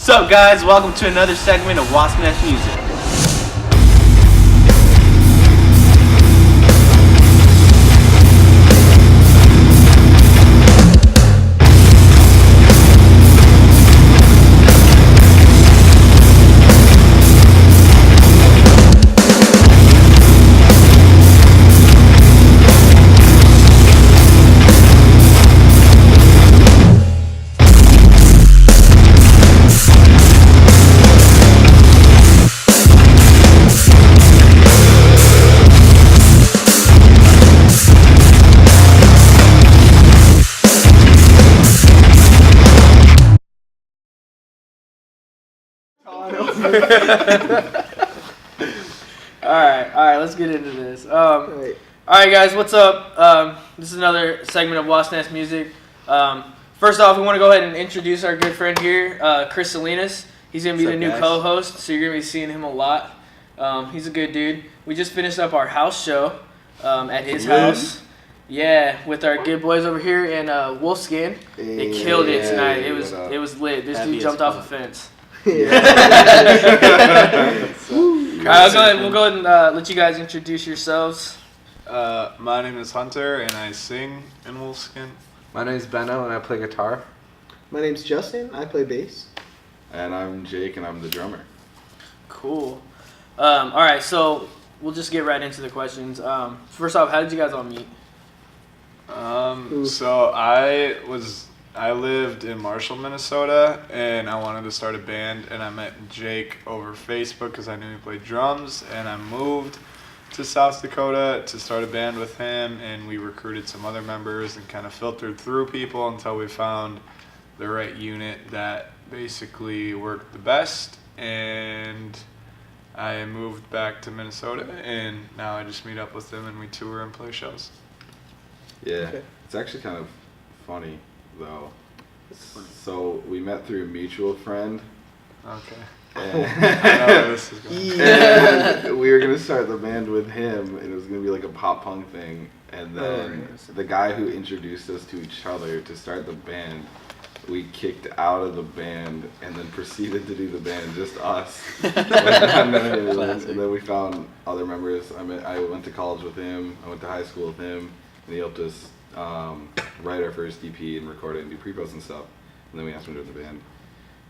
What's up, guys? Welcome to another segment of Wasp Nest Music. Alright, let's get into this. Alright, guys, what's up? This is another segment of Wasp Nest Music. First off, we want to go ahead and introduce our good friend here, Chris Salinas. He's going to be the new co-host, so you're going to be seeing him a lot. He's a good dude. We just finished up our house show at his house. Yeah, with our good boys over here in Wolfskin. They killed it tonight. It was lit. This dude jumped off a fence. Alright, we'll go ahead and let you guys introduce yourselves. My name is Hunter, and I sing in Wolfskin. My name is Benno, and I play guitar. My name's Justin. I play bass. And I'm Jake, and I'm the drummer. Cool. Alright, so we'll just get right into the questions. First off, how did you guys all meet? So I lived in Marshall, Minnesota, and I wanted to start a band, and I met Jake over Facebook because I knew he played drums, and I moved to South Dakota to start a band with him, and we recruited some other members and kind of filtered through people until we found the right unit that basically worked the best, and I moved back to Minnesota, and now I just meet up with them, and we tour and play shows. Yeah, Okay. It's actually kind of funny, though. So we met through a mutual friend. Okay. And, I know where this is going. and we were going to start the band with him, and it was going to be like a pop punk thing. And then the guy who introduced us to each other to start the band, we kicked out of the band and then proceeded to do the band, just us. and then we found other members. I went to college with him. I went to high school with him. And he helped us write our first EP and record it and do pre-pros and stuff. And then we asked him to join the band.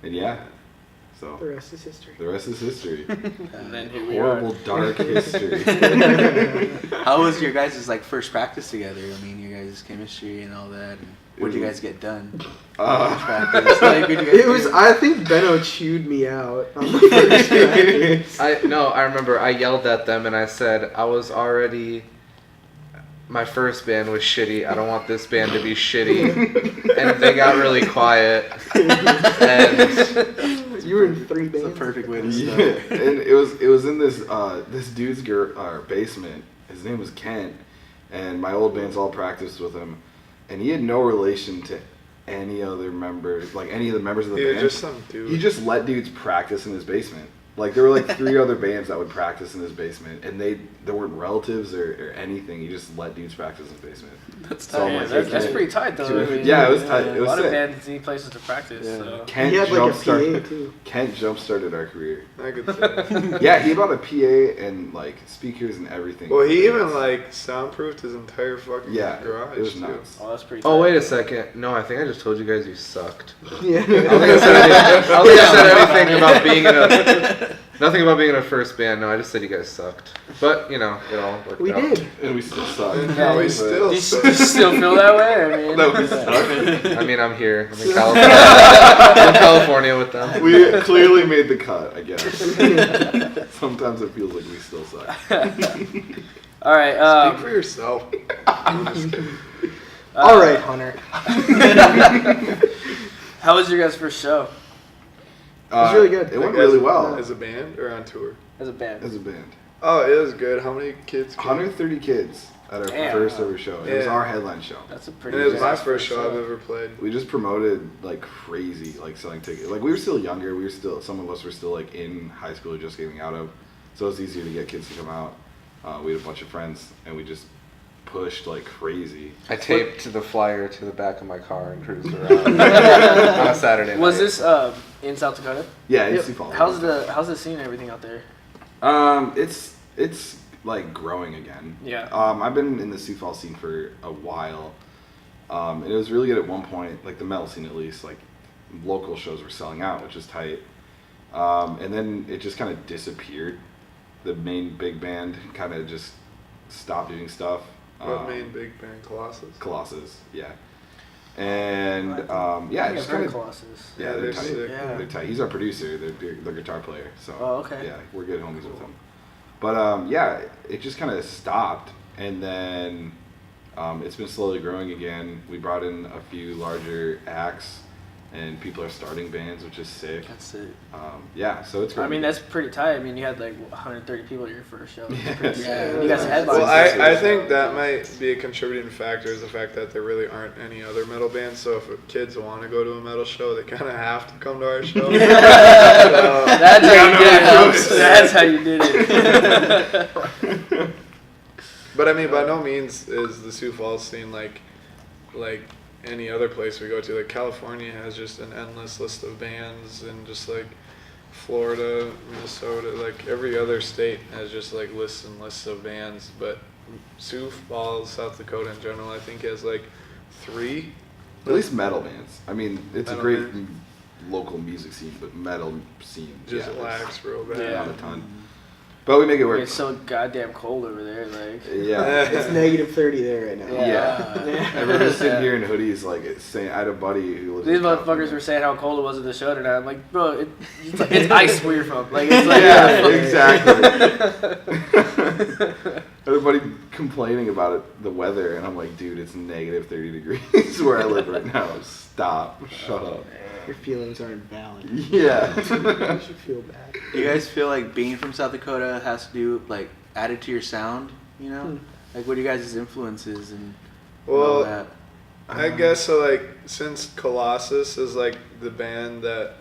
And yeah, so The rest is history. the rest is history. And then here we Horrible, dark history. How was your guys' first practice together? I mean, your guys' chemistry and all that. And what'd you guys get done? Practice. What'd you guys It was. do? I think Benno chewed me out on the first practice. I remember I yelled at them and I said my first band was shitty. I don't want this band to be shitty. And they got really quiet. And You were in 3 bands. That's the perfect way to Yeah, start. and it was in this dude's basement. His name was Kent, and my old bands all practiced with him, and he had no relation to any other members, like any of the members of the band. Just some dude. He just let dudes practice in his basement. Like there were 3 other bands that would practice in his basement, and there weren't relatives or anything. He just let dudes practice in his basement. That's So I'm tight. like, That's hey, pretty tight, though. I mean, yeah, it was tight. It a was lot of sick. bands need places to practice. Yeah. So. Kent He had like a jump-started- PA too. Kent jump-started our career. I could say. Yeah, he bought a PA and speakers and everything. Well, he even soundproofed his entire fucking Yeah, garage. it was too. nuts. Oh, that's pretty tight. oh, wait a second. No, I think I just told you guys you sucked. Yeah. I don't think I said anything about being in nothing about being in a first band. No, I just said you guys sucked. But it all worked We out. did. And we still suck. No, we But- still Do you suck. still feel that way? I mean, No, we suck. I mean, I'm here. I'm in California. I'm in California with them. We clearly made the cut, I guess. Sometimes it feels like we still suck. all right. Speak for yourself. All right, Hunter. How was your guys' first show It was really good. It went really well As a band or on tour? as a band? as a band. Oh, it was good. How many kids came? 130 kids at our Damn. first ever show. It was Yeah. our headline show. That's a pretty. And it was big my first show I've ever played. We just promoted like crazy, selling tickets. We were still younger. Some of us were still in high school or just getting out of. So it was easier to get kids to come out. We had a bunch of friends, and we just pushed like crazy. I taped the flyer to the back of my car and cruised around on a Saturday night. Was this in South Dakota? Yeah, in Yep. Sioux Falls. How's the scene and everything out there? It's like growing again. Yeah. I've been in the Sioux Falls scene for a while. And it was really good at one point, like the metal scene at least, like local shows were selling out, which is tight. And then it just kind of disappeared. The main big band kind of just stopped doing stuff. What main big band? Colossus, yeah. And yeah, I it's just kind heard of Colossus. yeah, they're they're tight. sick. Yeah. They're tight. He's our producer. They're guitar player. So Oh, okay. yeah, we're good homies with him. But yeah, it just kind of stopped, and then it's been slowly growing again. We brought in a few larger acts, and people are starting bands, which is sick. That's it. Yeah, so it's. I growing. mean, that's pretty tight. I mean, you had like 130 people at your first show. That's Yeah. pretty sick. Yeah. You guys headlined. Well, I think that might be a contributing factor is the fact that there really aren't any other metal bands. So if kids want to go to a metal show, they kind of have to come to our show. That's how you did it. no Alex. choice. That's how you did it. But I mean, by no means is the Sioux Falls scene like any other place we go to. Like California has just an endless list of bands, and just like Florida, Minnesota, like every other state has just like lists and lists of bands. But Sioux Falls, South Dakota in general, I think has like 3. At least metal bands. I mean, it's Metal a great band. local music scene, but metal scene Just yeah, lacks real bad. Yeah. not a ton. But we make it work. It's so goddamn cold over there. Like, Yeah. It's negative 30 there right now. Yeah. Everyone's sitting here in hoodies, like it's saying. I had a buddy who lives. these in motherfuckers California. were saying how cold it was at the show tonight. I'm like, bro, it's ice where you're from. Like, it's like, Yeah, exactly. Everybody complaining about it, the weather, and I'm like, dude, it's negative 30 degrees where I live right now. Stop. Shut up. Your feelings aren't valid. Yeah. You should feel bad. Do you guys feel like being from South Dakota has to do like added to your sound? You know, like what are you guys' influences and all Well, that? I guess so. Like since Colossus is like the band that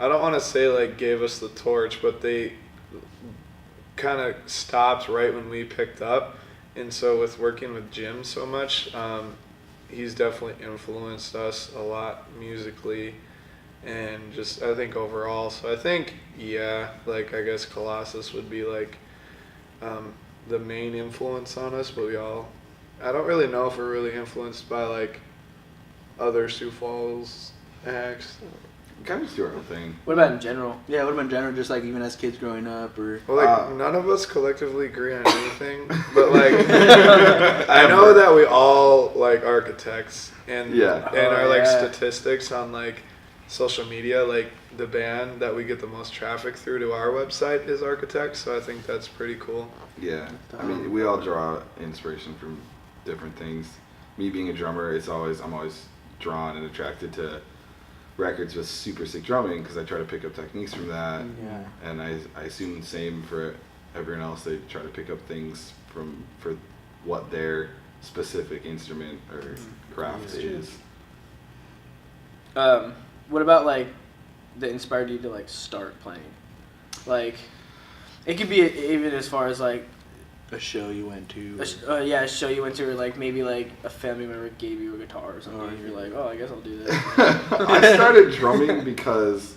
I don't want to say like gave us the torch, but they kind of stopped right when we picked up, and so with working with Jim so much, he's definitely influenced us a lot musically, and just I think overall. So I think yeah, like I guess Colossus would be like the main influence on us, but I don't really know if we're really influenced by like other Sioux Falls acts. Kind of just do our own thing. what about in general? Yeah, what about in general, just like even as kids growing up, or Well, like none of us collectively agree on anything, but like I know that we all like architects and Yeah. our like yeah. statistics on like social media, like the band that we get the most traffic through to our website is Architects, so I think that's pretty cool. Yeah. I mean, we all draw inspiration from different things. Me being a drummer, I'm always drawn and attracted to records with super sick drumming because I try to pick up techniques from that. yeah. And I assume the same for everyone else. They try to pick up things for what their specific instrument or craft is. What about like that inspired you to like start playing? Like, it could be even as far as like A show you went to. a show you went to, or like maybe like a family member gave you a guitar or something, and you're like, oh, I guess I'll do this. I started drumming because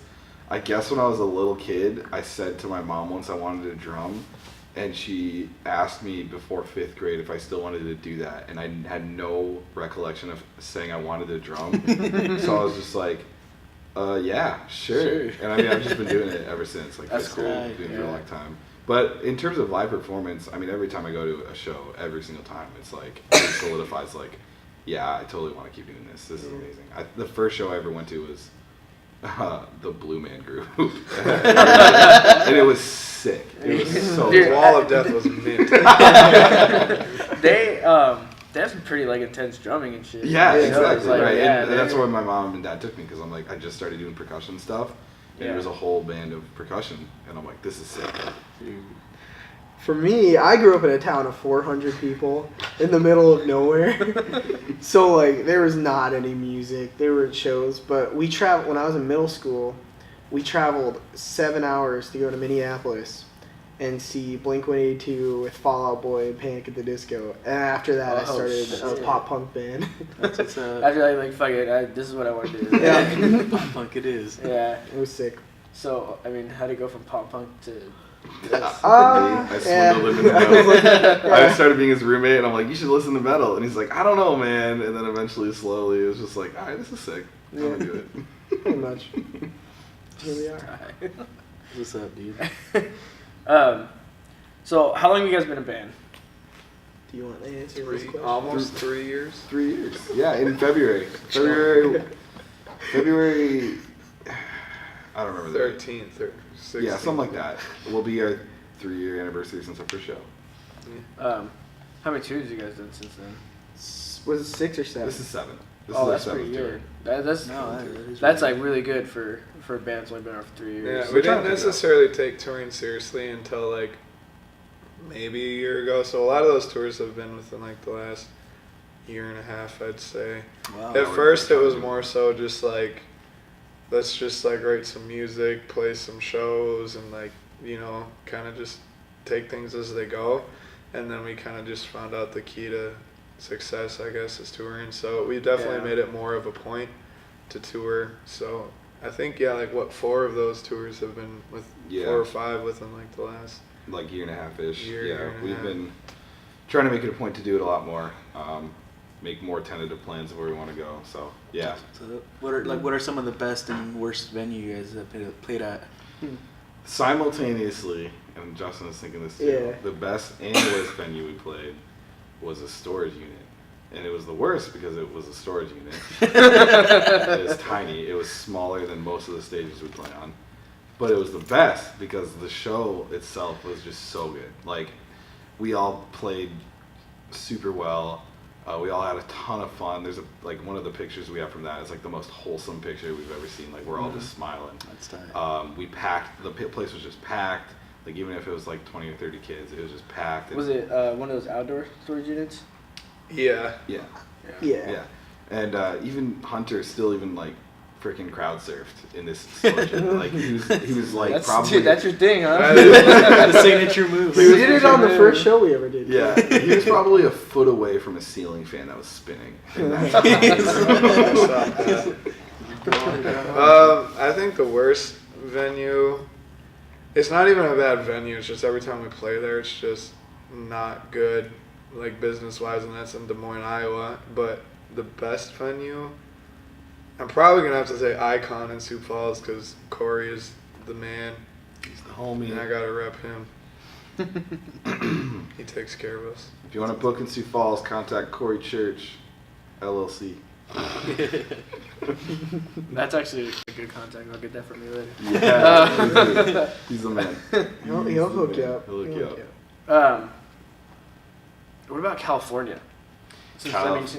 I guess when I was a little kid, I said to my mom once I wanted to drum, and she asked me before 5th grade if I still wanted to do that, and I had no recollection of saying I wanted to drum. So I was just like, yeah, sure. And I mean, I've just been doing it ever since, like That's 5th grade, cool, doing it for a yeah. long time. But in terms of live performance, I mean, every time I go to a show, every single time, it's like, it solidifies like, yeah, I totally want to keep doing this. This is amazing. The first show I ever went to was the Blue Man Group. And it was sick. It was so Dude, The Wall of Death was mint. They have some pretty like intense drumming and shit. Yeah, You know, exactly, it's like, right. yeah, and that's they're- where my mom and dad took me, because I'm like, I just started doing percussion stuff, and Yeah. there was a whole band of percussion, and I'm like, this is sick. For me, I grew up in a town of 400 people in the middle of nowhere. So, like, there was not any music. There were shows, but we traveled, when I was in middle school, we traveled 7 hours to go to Minneapolis. and see Blink-182 with Fall Out Boy and Panic at the Disco. And after that, I Oh, started shit. a pop punk band. That's what's up. After that, like, fuck it, this is what I want to do. Yeah. Pop punk it is. Yeah. It was sick. So, I mean, how to go from pop punk to this? I swindled him in the metal. I started being his roommate, and I'm like, you should listen to metal. And he's like, I don't know, man. And then eventually, slowly, it was just like, all right, this is sick. I'm going to do it. Pretty much. Here we are. What's up, dude? So, how long have you guys been a band? Do you want to answer this question? Almost 3 years. 3 years. Yeah, in February. February. I don't remember the date. 13th or 16th. Yeah, something like that. It will be our 3-year anniversary since our first show. How many tours have you guys done since then? Was it 6 or 7? This is 7. This Oh, is that's our pretty 7th tour. good. That's is that's like really good for a band that's only been around for 3 years. Yeah, We're we trying didn't to figure out. necessarily take touring seriously until like maybe a year ago. So a lot of those tours have been within like the last year and a half, I'd say. Wow. At first, it was more so just like, let's just like write some music, play some shows, and like, you know, kind of just take things as they go. And then we kind of just found out the key to success, I guess, is touring. So we definitely Yeah. made it more of a point to tour. So I think, yeah, like what, 4 of those tours have been with, Yeah. 4 or 5 within like the last. Like year and a half-ish. Year and a we've half. been trying to make it a point to do it a lot more. Make more tentative plans of where we want to go. So, yeah. So what are some of the best and worst venue you guys have played at? Simultaneously, and Justin was thinking this too, Yeah. the best and worst venue we played was a storage unit. And it was the worst because it was a storage unit. It was tiny. It was smaller than most of the stages we play on. But it was the best because the show itself was just so good. Like, we all played super well. We all had a ton of fun. There's one of the pictures we have from that is like the most wholesome picture we've ever seen. Like, we're all just smiling. That's tight. We packed, the place was just packed. Like, even if it was like 20 or 30 kids, it was just packed. Was it one of those outdoor storage units? Yeah. Yeah. Yeah. Yeah. And even Hunter still even like freaking crowd surfed in this storage unit. Like, he was like That's, probably. dude, that's your thing, huh? The signature move. We did it on the first show we ever did. Yeah, he was probably a foot away from a ceiling fan that was spinning. And that's- I think the worst venue, it's not even a bad venue, it's just every time we play there, it's just not good, like business-wise, and that's in Des Moines, Iowa. But the best venue, I'm probably going to have to say Icon in Sioux Falls, because Corey is the man, He's the homie. and I got to rep him. He takes care of us. If you want to book in Sioux Falls, contact Corey Church, LLC. That's actually a good contact. I'll get that from you later. Yeah, he's the man. He'll hook you up. He'll hook you up. What about California? Since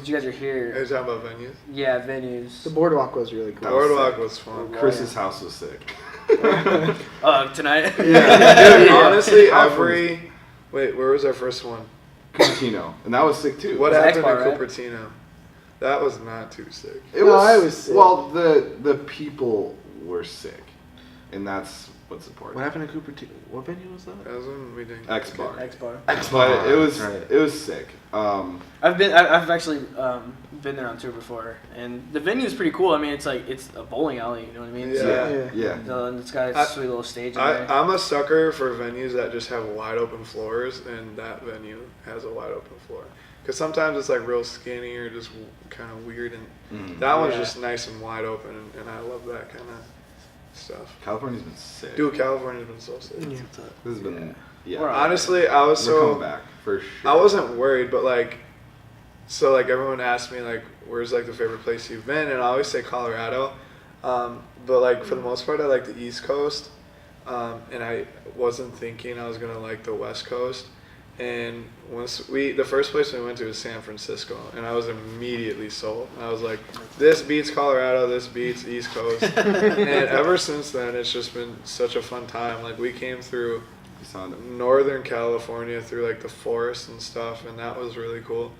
you guys are Are here, you talking about venues? yeah, venues. The boardwalk was really cool. That was Boardwalk sick. was fun. Chris's house was sick. Tonight. Yeah. Dude, honestly, California's- wait, where was our first one? Cupertino, and that was sick too. What was happened X-Bar, in right? Cupertino? That was not too sick. It No, was. I was sick. Well, the people were sick, and that's what's important. What happened to Cooper? What venue was that? That was when we didn't. X Bar. X Bar. But it was Right. it was sick. I've actually been there on tour before, and the venue is pretty cool. I mean, it's a bowling alley. You know what I mean? Yeah. Yeah. So, and it's got a I- sweet little stage in there. I'm a sucker for venues that just have wide open floors, and that venue has a wide open floor. Because sometimes it's like real skinny or just kind of weird, and Mhm. that one's Yeah. just nice and wide open, and I love that kind of stuff. California's been sick. Dude, California's been so sick. Yeah. This has been yeah. We're on. Honestly, I was We're so coming back for sure. I wasn't worried, but like, so like everyone asked me like, where's like the favorite place you've been, and I always say Colorado, but like for the most part I like the East Coast, and I wasn't thinking I was gonna like the West Coast, and the first place we went to was San Francisco, and I was immediately sold. I was like, this beats Colorado, this beats East Coast, and ever since then it's just been such a fun time. Like we came through You saw them. Northern California through like the forest and stuff, and that was really cool.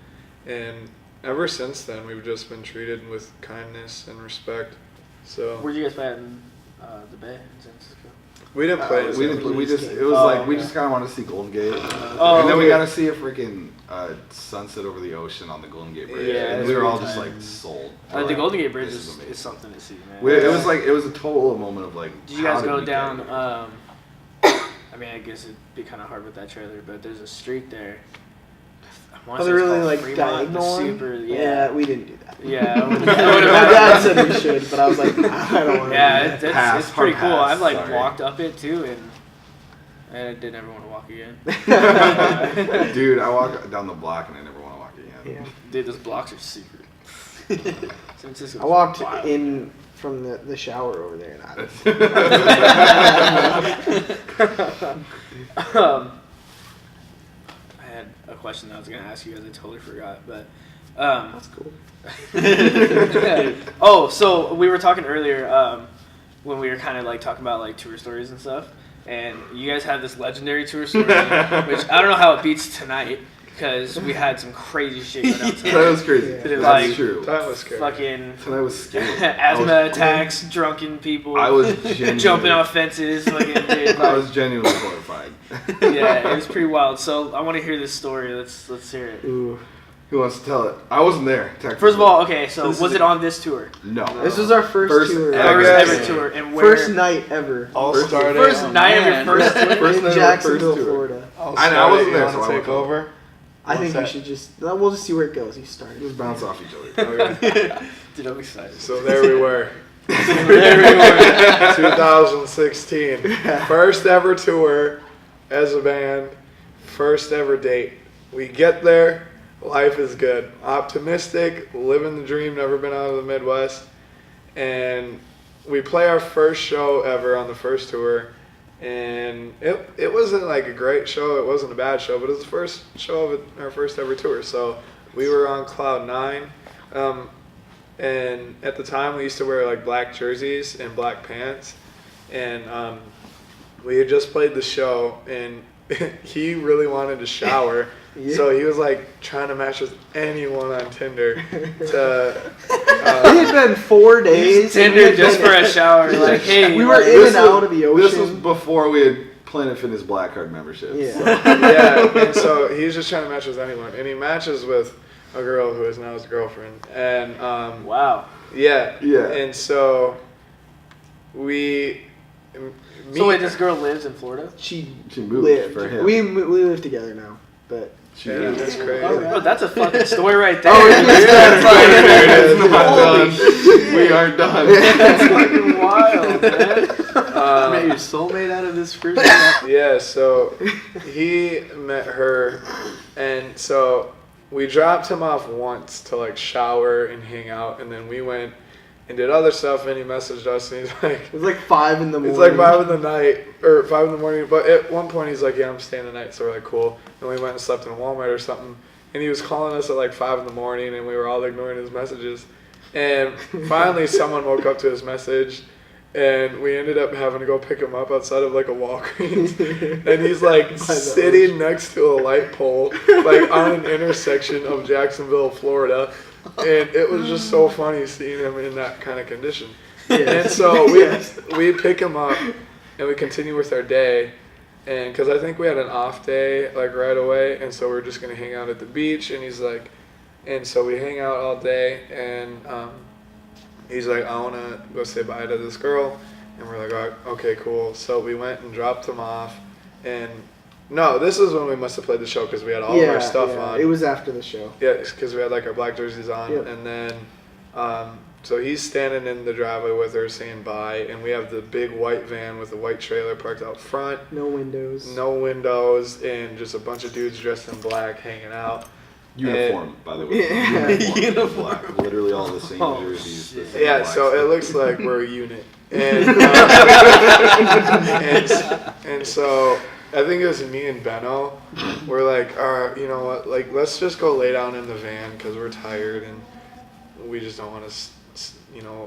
And ever since then, we've just been treated with kindness and respect. So Where'd you guys play at in the Bay in San Francisco. We didn't play. We didn't. We just. It was Oh, like we okay. just kind of wanted to see Golden Gate, Oh, and then we okay. got to see a freaking sunset over the ocean on the Golden Gate Bridge, Yeah, and it's we were pretty all just tight. like sold. The Like, Golden Gate Bridge this is amazing. something to see, man. It was a total moment of like. Did you how guys did go we get down? here? I mean, I guess it'd be kind of hard with that trailer, but there's a street there. I wanna Oh, say they're it's really called like Fremont, diagonal. the one? Super, Yeah, we didn't do that. Yeah, I would My dad said we should, but I was like, I don't want to. Yeah, do that. Pass, it's pretty hard cool. pass, I've like sorry. walked up it too, and I didn't ever want to walk again. Dude, I walk down the block and I never want to walk again. Yeah. Dude, those blocks are secret. San Francisco's I walked wild. in from the shower over there, and I had a question that I was gonna ask you guys. I totally forgot, but that's cool. oh, so we were talking earlier when we were kind of like talking about like tour stories and stuff, and you guys have this legendary tour story, which I don't know how it beats tonight because we had some crazy shit go down That tonight. was crazy. Yeah. That's Like- true. Time was scary. Fucking Tonight was scary. asthma attacks, drunken people. I was genuinely jumping off fences. Fucking dude, I like, was genuinely horrified. yeah, it was pretty wild. So I want to hear this story. Let's hear it. Ooh. Who wants to tell it? I wasn't there. Technically. First of all, okay, so This was is it on this tour? no. This was our first tour. ever. First guess. ever tour, and where? First night ever. All First- started. First Oh, night of man. your first tour. First night in of our Jacksonville, first tour. Florida. I know, I wasn't there, You so I want to won't take over? I think we that? should we'll just see where it goes. You start. Just bounce off each other. Dude, I'm excited. So there we were. 2016. First ever tour as a band. First ever date. We get there. Life is good. Optimistic. Living the dream. Never been out of the Midwest. And we play our first show ever on the first tour. And it wasn't like a great show. It wasn't a bad show. But it was the first show of our first ever tour. So we were on cloud nine. And at the time, we used to wear like black jerseys and black pants. And we had just played the show, and he really wanted to shower. Yeah. So he was like trying to match with anyone on Tinder to. It had been 4 days. and we Tinder had just been- for a shower. Like, hey, We were like, in and out of the This was ocean. before we had Planet Fitness Black Card memberships. Yeah. So. Yeah, and so he's just trying to match with anyone, and he matches with a girl who is now his girlfriend, and wow. yeah, Yeah. and so we. So wait, this girl lives in Florida? She She moved lived. for him. We live together now, but She Yeah, moved. that's crazy. Oh, that's a fucking story right there. Oh, There it is. Not Holy done. We are done. That's fucking wild, man. Made your soulmate out of this first night. Yeah, so he met her, and so we dropped him off once to like shower and hang out, and then we went and did other stuff, and he messaged us, and he's like, it was like 5 in the morning. it's like 5 in the night, or 5 in the morning, but at one point he's like, yeah, I'm staying the night, so we're like, cool, and we went and slept in Walmart or something, and he was calling us at like 5 in the morning, and we were all ignoring his messages, and finally someone woke up to his message, and we ended up having to go pick him up outside of like a Walgreens, and he's like sitting next to a light pole, like on an intersection of Jacksonville, Florida, and it was just so funny seeing him in that kind of condition. And so we pick him up, and we continue with our day, and because I think we had an off day like right away, and so we're just gonna hang out at the beach, and he's like, and so we hang out all day, and he's like, I want to go say bye to this girl. And we're like, oh, okay, cool. So we went and dropped him off. And no, this is when we must have played the show because we had all of our stuff on. It was after the show. Yeah, because we had like our black jerseys on. Yep. And then, so he's standing in the driveway with her saying bye. And we have the big white van with the white trailer parked out front. No windows. No windows. And just a bunch of dudes dressed in black hanging out. Uniform, by the way. Yeah. Uniform. Black. Literally all the same jerseys. the same Yeah, black so it stuff. looks like we're a unit. And, and so I think it was me and Benno. We're like, you know what? Like, let's just go lay down in the van because we're tired and we just don't want to,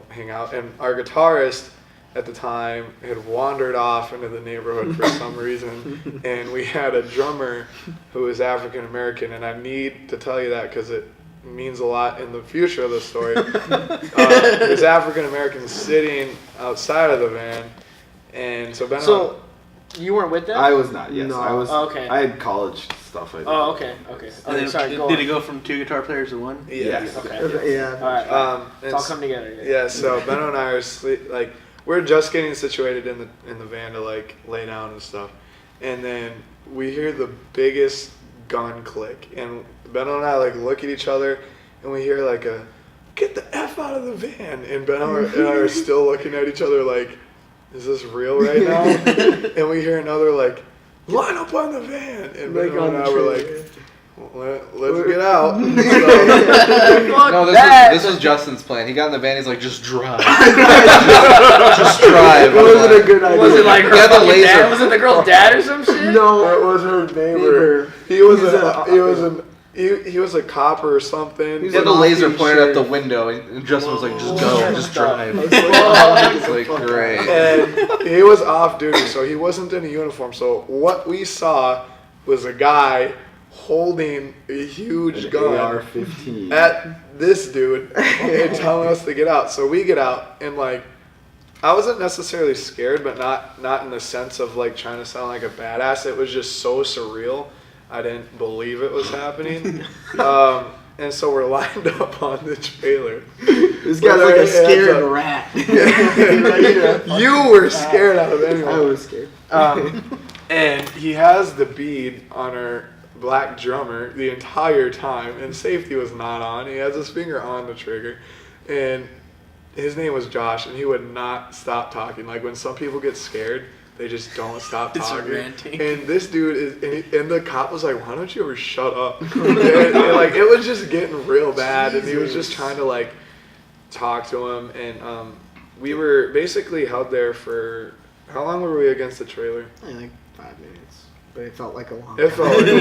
hang out. And our guitarist at the time had wandered off into the neighborhood for some reason, and we had a drummer who was African American. And I need to tell you that because it means a lot in the future of the story. There's African Americans sitting outside of the van, and so Ben. So, you weren't with them? I was not. Yes, No. I was. Oh, okay. I had college stuff. I did. Oh, okay. And then sorry, go did on. it go from 2 guitar players to 1? Yes. Okay. Yeah. All right. And It's all come together. Yeah, so Benno and I are we're just getting situated in the van to like lay down and stuff, and then we hear the biggest gun click, and Benno and I like look at each other, and we hear like a "Get the F out of the van," and Benno and I are still looking at each other like, "Is this real right now?" And we hear another like, "Line up on the van," and Like Benno on and the I were trailer. like, let's get out. So, No, this was Justin's plan. He got in the van. He's like, just drive. just drive. It wasn't a good idea. Was it like her Yeah, the fucking laser. dad? Was it the girl's dad or some shit? No. that was her neighbor. He was a cop or something. He's He had an the laser off-duty pointed at the sheriff. window, and Justin was like, just go, just drive. It's It's like, great. And he was off duty, so he wasn't in a uniform. So what we saw was a guy holding a huge An gun AR-15. at this dude and telling us to get out. So we get out, and like, I wasn't necessarily scared, but not in the sense of like trying to sound like a badass. It was just so surreal. I didn't believe it was happening. And so we're lined up on the trailer. This guy's like a scared rat. You were scared out of anyone. I was scared. And he has the bead on our black drummer the entire time, and safety was not on. He has his finger on the trigger, and his name was Josh, and he would not stop talking. Like when some people get scared, they just don't stop It's talking. ranting. And this dude and the cop was like, "Why don't you ever shut up?" and like it was just getting real bad, and he was just trying to like talk to him, and we were basically held there for how long were we against the trailer? Like 5 minutes, but it felt like a long. It time. felt like a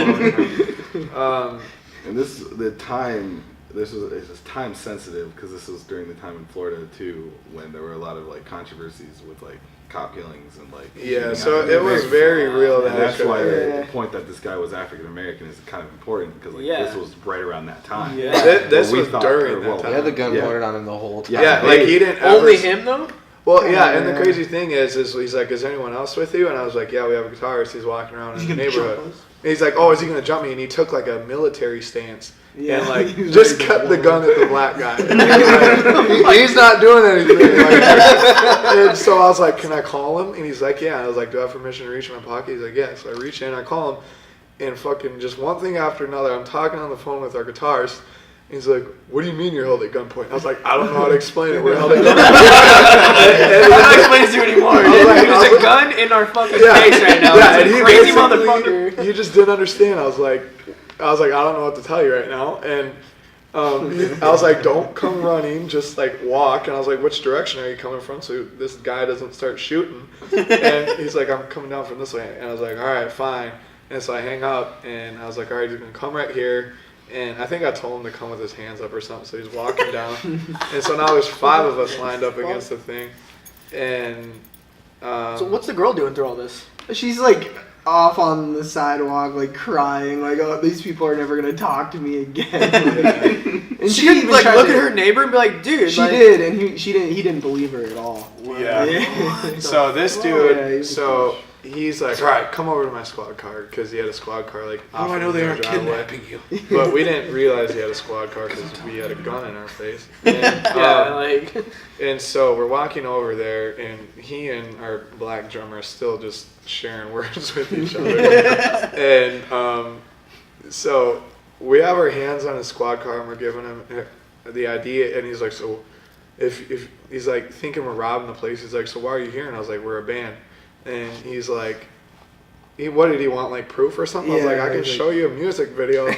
long time. And this was time sensitive because this was during the time in Florida too when there were a lot of like controversies with like cop killings and like Yeah, so it was very real. And that's why Yeah. the point that this guy was African American is kind of important because like Yeah. this was right around that time. Yeah. This Well, we was thought- during or, that well, time. He had the gun Yeah. pointed on him the whole time. Yeah, like he didn't Only ever, him though? Well, yeah, and the Yeah. crazy thing is he's like, "Is anyone else with you?" And I was like, "Yeah, we have a guitarist. He's walking around in the neighborhood." And he's like, "Oh, is he gonna jump me?" And he took like a military stance. Yeah. And like He was just ready to kept the blow. gun at the black guy. And he was like, he's not doing anything. Like, and so I was like, "Can I call him?" And he's like, "Yeah." And I was like, "Do I have permission to reach in my pocket?" He's like, "Yeah." So I reach in, I call him, and fucking just one thing after another. I'm talking on the phone with our guitarist. He's like, "What do you mean you're held at gunpoint?" I was like, "I don't know how to explain it. We're held at gunpoint." I'm not explaining to you anymore. I was like- There's a gun in our fucking Yeah. face right now. Yeah, It's and a he crazy basically- motherfucker. He just didn't understand. I was like, I don't know what to tell you right now. And I was like, "Don't come running, just like walk." And I was like, "Which direction are you coming from so this guy doesn't start shooting?" And he's like, "I'm coming down from this way." And I was like, "All right, fine." And so I hang up, and I was like, "All right, you're gonna come right here." And I think I told him to come with his hands up or something. So he's walking down, and so now there's 5 of us lined up against the thing, and. So what's the girl doing through all this? She's like off on the sidewalk, like crying, like, "Oh, these people are never gonna talk to me again." And She could even like tried look to- at her neighbor and be like, "Dude, She like, did, and he didn't believe her at all. Yeah. So this Oh, dude, yeah, he's a so he's like, "All right, come over to my squad car," because he had a squad car like. How do I off know in they the aren't driveway. kidnapping you? But we didn't realize he had a squad car because we had a gun in our face. And, yeah, like." and so we're walking over there, and he and our black drummer are still just sharing words with each other. And so we have our hands on his squad car, and we're giving him the idea, and he's like, "So if he's like thinking we're robbing the place, he's like, "So why are you here?" And I was like, "We're a band." And he's like, what did he want, like proof or something? I was Yeah, like, "I can he's like- show you a music video." So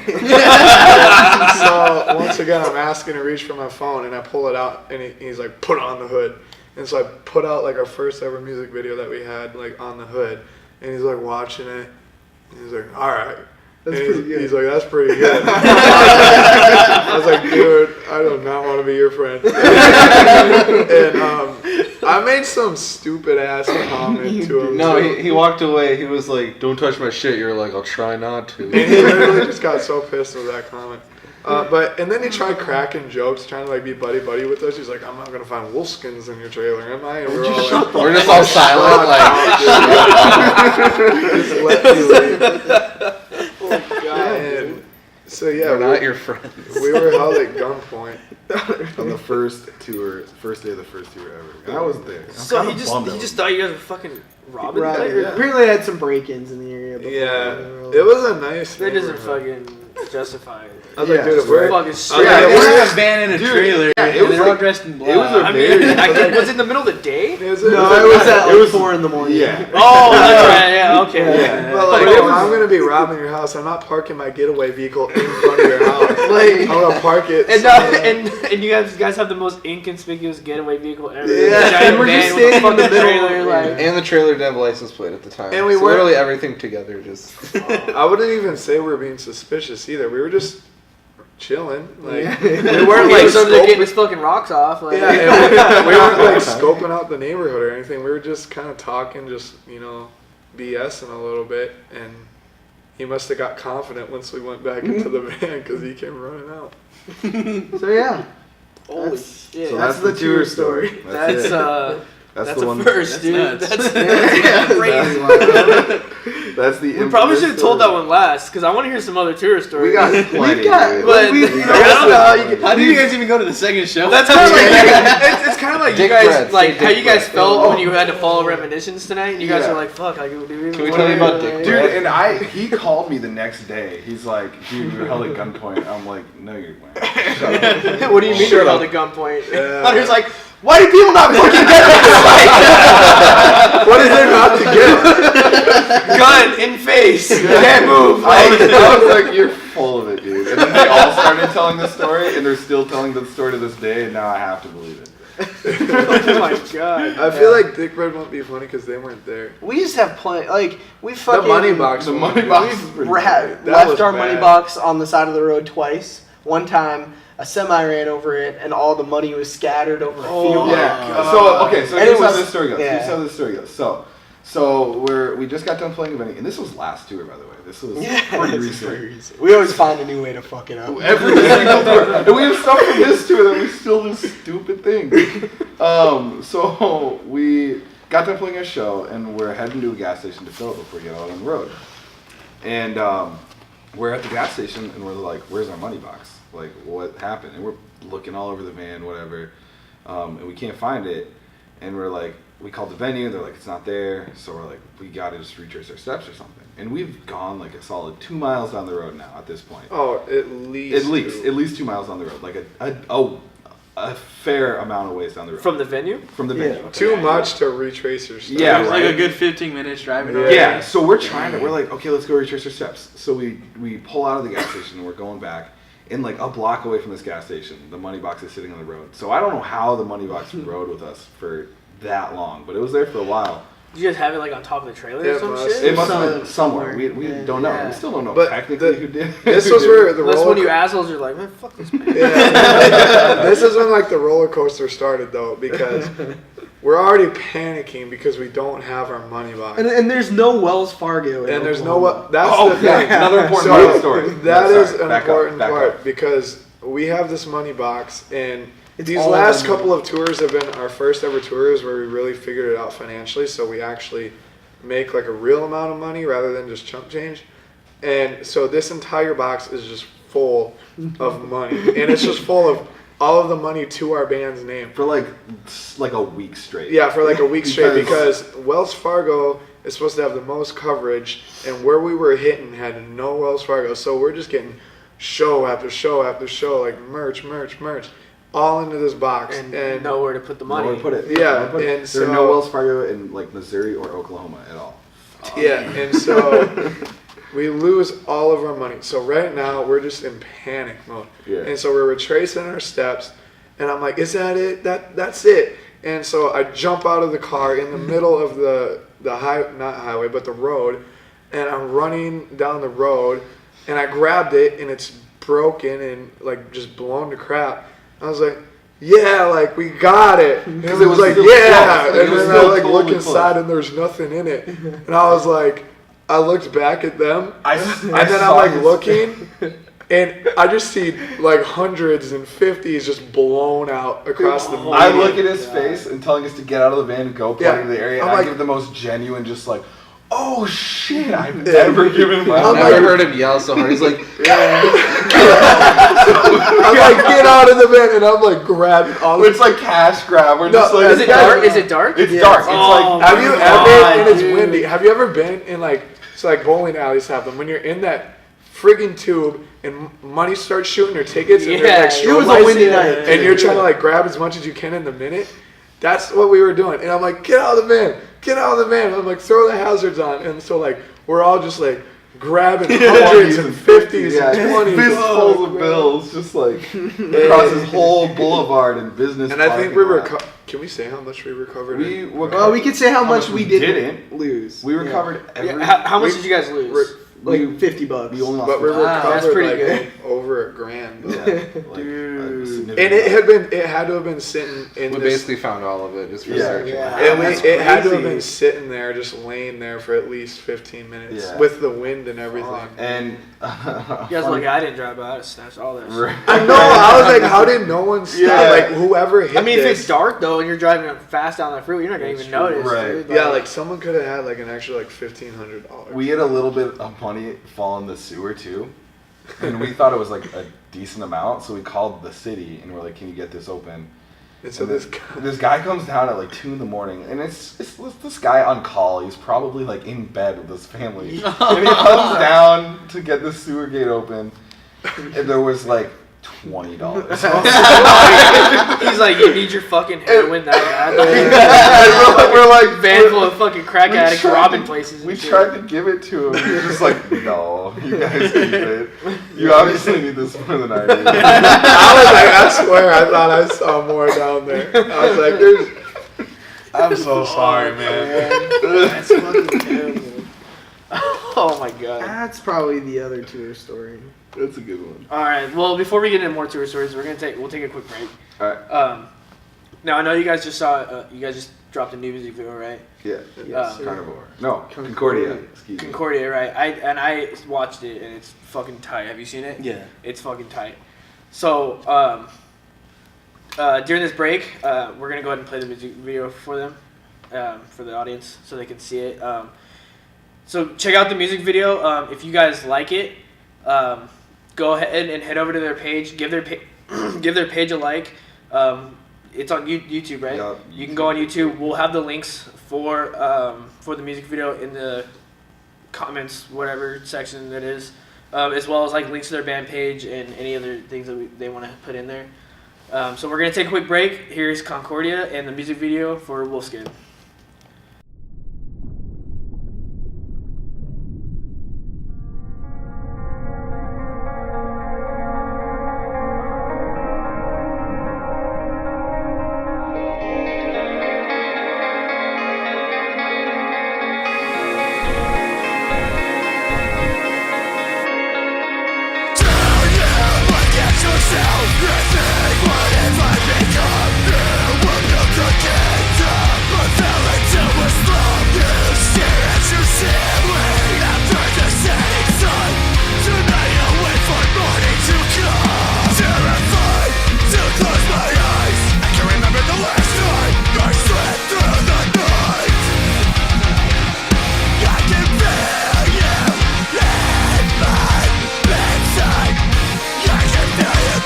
once again, I'm asking to reach for my phone, and I pull it out, and he's like, "Put on the hood." And so I put out like our first ever music video that we had like on the hood, and he's like watching it, and he's like, "All right." That's And pretty good. He's like, "That's pretty good." I was like, "Dude, I do not want to be your friend." And I made some stupid ass comment to him. No, too. he walked away. He was like, "Don't touch my shit." You're like, "I'll try not to." And he literally just got so pissed with that comment. And then he tried cracking jokes, trying to like be buddy with us. He's like, "I'm not gonna find wolfskins in your trailer, am I?" And we're all like, We're just all silent, like. just let me leave. Oh god. And so yeah, We're not your friends. we were held at gunpoint. On the first day of the first tour ever. I was there. So I'm he kinda just bummed I he just was thought you guys were fucking robbing Right. the place? Apparently, they had some break-ins in the area. Before. Yeah, it was a nice. That doesn't neighborhood. fucking justify it. I was like, Yeah, dude, if it's we're Fucking yeah, straight. yeah, They we're- had a van in a Dude, trailer, yeah, it and was they're all like- dressed in black. it was a I very- mean, was it in the middle of the day? it was, No, it was at like 4 in the morning. Yeah. Oh, that's right. Yeah, okay. Yeah. But like, But it if was- I'm gonna be robbing your house, I'm not parking my getaway vehicle in front of your house. I'm gonna park it. And, somewhere. and you guys have the most inconspicuous getaway vehicle ever. Yeah. Giant And we're just van with a standing in the fucking middle, trailer, like. And the trailer didn't have a license plate at the time. And we so weren't- literally everything together just. I wouldn't even say we were being suspicious either. We were just chilling. Like Yeah. we We weren't like like so they're getting scoping. his fucking rocks off. Like. Yeah, and we weren't like scoping out the neighborhood or anything. We were just kind of talking, just BSing a little bit, and he must have got confident once we went back into the van because he came running out. So yeah, Holy That's- shit. So That's that's the the tour tour story. story. That's it. that's the a one. first, dude. nuts. That's Crazy. That's the. we probably should have told that story. one last because I want to hear some other tour stories. We got plenty. We've got- dude. but- We I got don't know how plenty. How did you guys even go to the second show? That's kind of like it's kind of like you Dick guys breath, like say how dick you guys breath. felt when you had to follow Reminiscence tonight, and you guys Yeah. were like, "Fuck, I do we Can we tell you about Dick Dude, and he called me the next day. He's like, dude, we were held at gunpoint. I'm like, no, you weren't. Shut up. What do you mean Shut you're up. held at gunpoint? Yeah. Hunter's like, why do people not fucking get this? What is there not to get? Gun in face, can't move. I Like, was like, you're full of it, dude. And then they all started telling the story, and they're still telling the story to this day, and now I have to believe it. oh my god. I feel like Dick Bread won't be funny because they weren't there. we just have plenty. Like we fucking The money box. The money box is pretty That left was our bad. money box on the side of the road twice. One time, a semi ran over it, and all the money was scattered over a field. Yeah. So okay. So And here's it how was- this story goes. yeah. Here's how this story goes. So we just got done playing a venue, and this was last tour, by the way. This was pretty recent. We always find a new way to fuck it up. Every single tour, and we have stuff from this tour that we still do stupid things. So we got done playing a show, and we're heading to a gas station to fill it before we get out on the road. And we're at the gas station, and we're like, "Where's our money box? Like, what happened?" And we're looking all over the van, whatever, and we can't find it. And we're like, we called the venue, they're like, it's not there. So we're like, we gotta just retrace our steps or something. And we've gone like a solid 2 miles down the road now at this point. Oh, at least. At least 2 miles down the road, like a fair amount of ways down the road. From the venue? From the Yeah. venue. Too much to retrace your steps. Yeah, It was right. like a good 15 minutes driving. Yeah. over. Yeah, so we're trying to, we're like, okay, let's go retrace our steps. So we pull out of the gas station and we're going back. And like a block away from this gas station, the money box is sitting on the road. So I don't know how the money box rode with us for that long, but it was there for a while. Did you guys have it like on top of the trailer Yeah, or some must- shit? It must have been Somewhere. somewhere. We Yeah. don't know. Yeah. We still don't know But technically the- who did. This who was did where it. the That's roller. when you assholes are like, man, fuck this man. Yeah. This is when like the roller coaster started though, because we're already panicking because we don't have our money box. And there's no Wells Fargo. in And there's no Oklahoma. what. That's Oh, the yeah, thing. another important So, part of the story. That Yeah, is sorry. an Back up, important back part up. because we have this money box, and It's these all last of them. couple of tours have been our first ever tours where we really figured it out financially. So we actually make like a real amount of money rather than just chump change. And so this entire box is just full of money, and it's just full of all of the money to our band's name. For like a week straight. Yeah, for like a week straight Because- because Wells Fargo is supposed to have the most coverage, and where we were hitting had no Wells Fargo. So we're just getting show after show after show, like merch, all into this box. And nowhere to put the money. Nowhere to put it. Yeah, Nowhere to put it. and there are so- no Wells Fargo in like Missouri or Oklahoma at all. Yeah, and so we lose all of our money. So right now we're just in panic mode. Yeah. And so we're retracing our steps, and I'm like, is that it? That's it. And so I jump out of the car in the middle of the not highway, but the road, and I'm running down the road, and I grabbed it, and it's broken and like just blown to crap. I was like, yeah, like we got it. And it was like, still yeah. close. It And was then I still like look totally inside close. and there's nothing in it. And I was like, I looked back at them, I and then saw I'm like his- looking, And I just see like hundreds and 50s just blown out across the I median. look at his face and telling us to get out of the van and go plug into the area. I'm And I like- give the most genuine, just like, oh shit, I've Yeah. never given my I've I'm life. never heard him yell so hard. He's like, I'm like, get out of the van, and I'm like, grabbing all the It's like cash grab. We're No, just like, Is it dark? Is it dark? It's Yeah. dark. It's Oh, like, Have you God, ever, and it's dude. windy, have you ever been in like, so like bowling alleys have them, when you're in that friggin' tube and money starts shooting or tickets and Yeah, there's like it was a strobe windy lights night, and too. you're trying to like grab as much as you can in the minute? That's what we were doing. And I'm like, get out of the van, get out of the van. I'm like, throw the hazards on. And so like, we're all just like grabbing hundreds and 50s and 20s. fistfuls of bills, just like across this whole boulevard and business. And I think parking we lot. can we say how much we recovered? We were Well, we could say how much we didn't didn't. lose. We Yeah. recovered every. Yeah, how much did you guys lose? like we- $50. We only lost. But we Wow, that's recovered pretty like good. over $1,000. Though. Yeah, like, Dude. And it had to have been sitting in we this. basically found all of it just for Yeah. searching. Yeah. And That's it had to have crazy. been sitting there, just laying there for at least 15 minutes Yeah. with the wind and everything. And You guys lucky I didn't drive by. I snatched all that shit. I know. I was like, how did no one stop? Yeah. Like whoever hit I mean, if this. it's dark though and you're driving fast down the freeway, you're not gonna even notice. Right. Dude. Yeah, like someone could have had like an extra like $1,500. we had a little bit of money fall in the sewer too, and we thought it was like a decent amount, so we called the city and we're like, "Can you get this open?" and so And this this guy comes down at like 2 in the morning, and it's this guy on call. He's probably like in bed with his family, and he comes down to get the sewer gate open, and there was like $20. He's like, you need your fucking heroin that bad. And we're like, Van full of fucking crack we addicts tried robbing to- places. and We shit. tried to give it to him. He was just like, no, you guys keep it. You obviously need this more than I do. I was like, I swear, I thought I saw more down there. I was like, there's. I'm so sorry, man. That's fucking terrible. Oh my god. That's probably the other tour story. That's a good one. All right. Well, before we get into more tour stories, we'll take a quick break. All right. Now I know you guys just saw. You guys just dropped a new music video, right? Yeah. Yes, sir. Carnivore. No, Concordia. Excuse me. Concordia, right? I watched it and it's fucking tight. Have you seen it? Yeah. It's fucking tight. So during this break, we're gonna go ahead and play the music video for them, for the audience, so they can see it. So check out the music video. If you guys like it, go ahead and head over to their page. Give their give their page a like. It's on YouTube, right? Yeah, You can go on YouTube. We'll have the links for the music video in the comments, whatever section it is, as well as like links to their band page and any other things that they want to put in there. So we're gonna take a quick break. Here's Concordia and the music video for Wolfskin.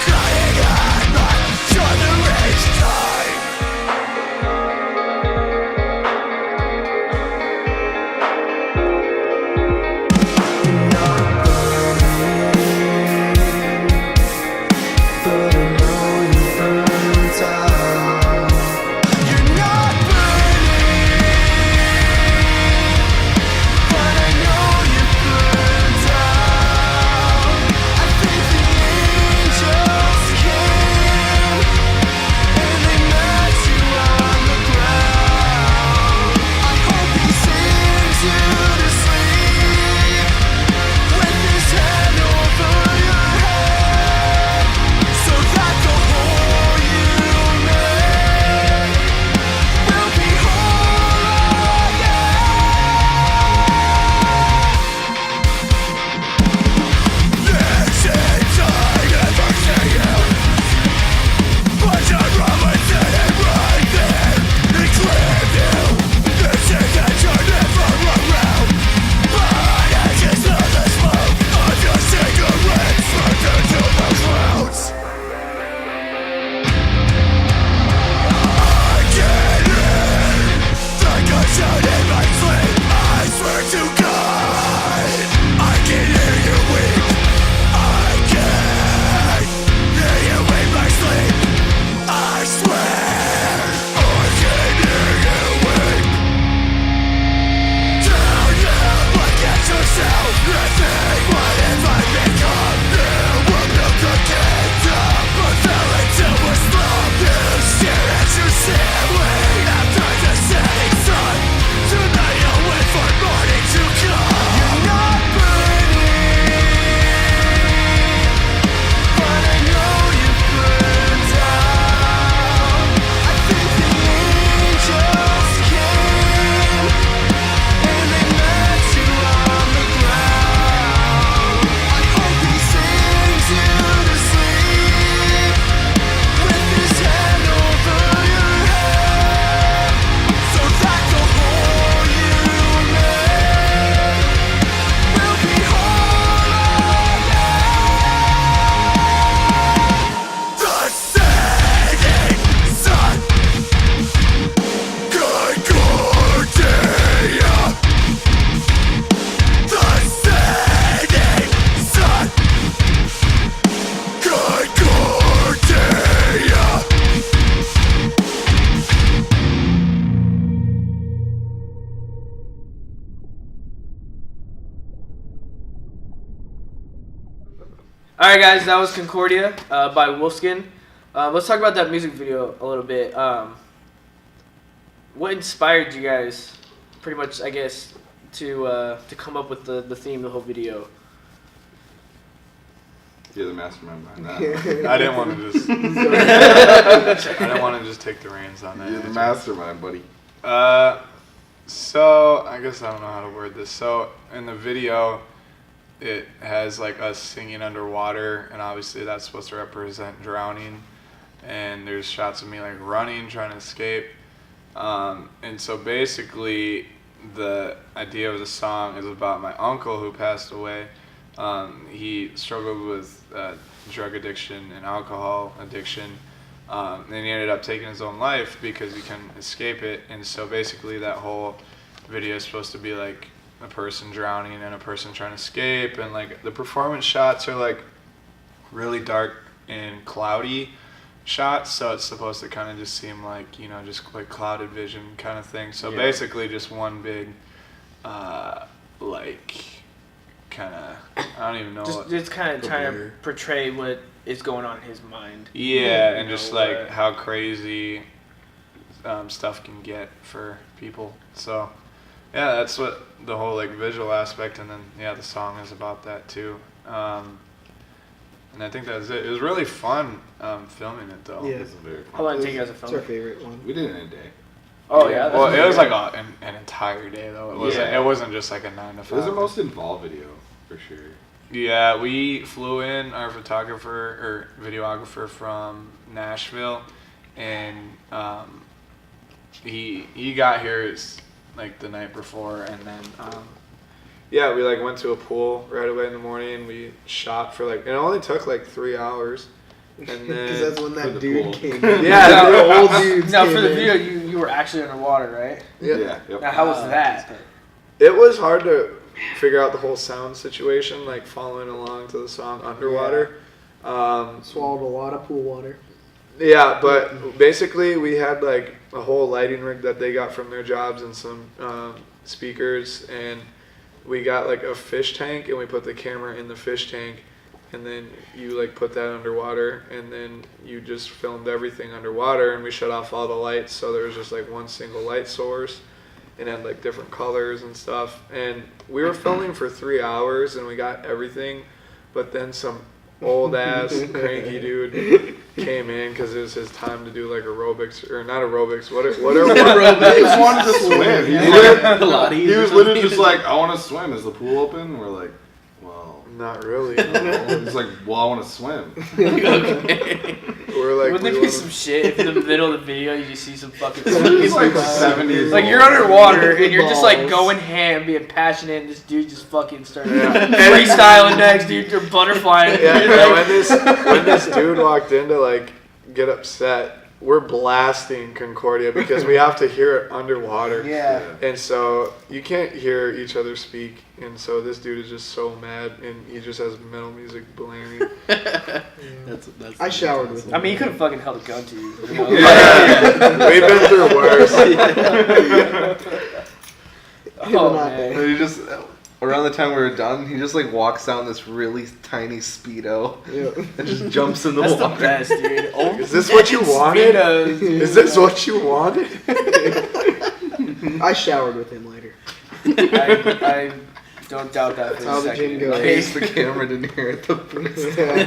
Crying out All right, guys, that was Concordia by Wolfskin. Let's talk about that music video a little bit. What inspired you guys, pretty much, I guess, to come up with the theme of the whole video? You're the mastermind behind that. I didn't want to just. I didn't want to just take the reins on that. You're the mastermind, buddy. So I guess I don't know how to word this. So in the video, it has like us singing underwater, and obviously that's supposed to represent drowning. And there's shots of me like running, trying to escape. And so basically, the idea of the song is about my uncle who passed away. He struggled with drug addiction and alcohol addiction. And he ended up taking his own life because he couldn't escape it. And so basically that whole video is supposed to be like a person drowning and a person trying to escape. And like the performance shots are like really dark and cloudy shots. So it's supposed to kind of just seem like, you know, just like clouded vision kind of thing. So basically just one big, like kind of, I don't even know. Just kind of trying to portray what is going on in his mind. Yeah, and just like how crazy stuff can get for people. So yeah, that's what the whole like visual aspect, and then yeah, the song is about that too. And I think that was it. It was really fun filming it though. Yeah. It's very fun. How long did it take you guys to It's film our it? favorite one. We did it in a day. Oh yeah. Well, it was like an entire day though. It wasn't. Yeah. It wasn't just like a 9 to 5. It was the most involved video, for sure. Yeah, we flew in our photographer or videographer from Nashville, and he got here like the night before, and then yeah, we like went to a pool right away in the morning. We shot for like, it only took like 3 hours, and Because then that's when For that the dude pool. came in. Yeah, the old dudes Now came for the in. video, you were actually underwater, right? yeah, Yep. Now how was that? it was hard to figure out the whole sound situation, like following along to the song underwater. Swallowed a lot of pool water. Yeah, but basically we had like a whole lighting rig that they got from their jobs and some speakers, and we got like a fish tank, and we put the camera in the fish tank, and then you like put that underwater, and then you just filmed everything underwater, and we shut off all the lights, so there was just like one single light source, and had like different colors and stuff. And we were filming for 3 hours, and we got everything, but then some old ass cranky dude came in because it was his time to do like aerobics, or not aerobics, what are He just wanted to swim. He Pilates he or was literally something. just like, I want to swim. Is the pool open? We're like, well, not really. no. He's like, well, I want to swim. We're like, Wouldn't we there be wanna- some shit if in the middle of the video you just see some fucking He's like like 7 years old. you're underwater and you're just like Balls. going ham, being passionate, and this dude just fucking started freestyling next, dude. You're butterflying. Yeah, You're and like- when this dude walked in to like get upset, we're blasting Concordia because we have to hear it underwater. yeah. And so you can't hear each other speak, and so this dude is just so mad, and he just has metal music blaring. That's I showered with him. I mean, he could have fucking held a gun to you. You know? We've been through worse. Oh, not man. And he just, around the time we were done, he just like walks down this really tiny Speedo and just jumps in the That's the water. best, dude. Oh, Is this what you wanted? Speedos, dude. Is this what you wanted? I showered with him later. I don't doubt that for How a the gym second. goes. In case the camera didn't hear it the first time.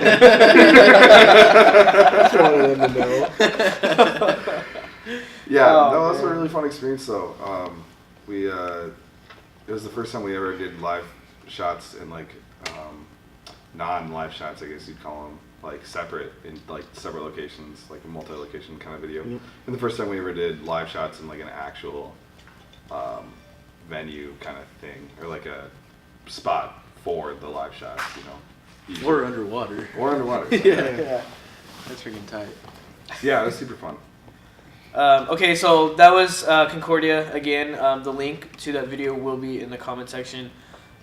Just wanted them to know. Yeah, Oh, no, that was a man. really fun experience though. It was the first time we ever did live shots in like non-live shots, I guess you'd call them, like separate in like separate locations, like a multi-location kind of video. And the first time we ever did live shots in like an actual venue kind of thing, or like a spot for the live shots, you know. Or underwater. Or underwater. Yeah. That's freaking tight. Yeah, it was super fun. Okay, so that was Concordia again. The link to that video will be in the comment section.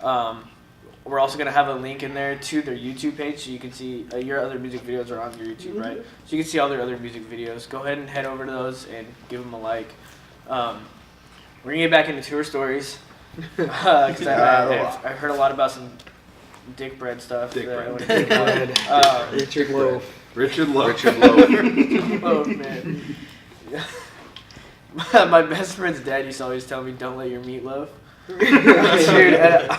We're also going to have a link in there to their YouTube page so you can see your other music videos are on your YouTube, right? So you can see all their other music videos. Go ahead and head over to those and give them a like. We're going to get back into tour stories because I heard a lot about some dick bread stuff. Dick that I bread. wanna hear about. Richard Loaf. Richard Lowe. Richard Lowe. Oh man. My best friend's dad used to always tell me, "Don't let your meat loaf." Dude, and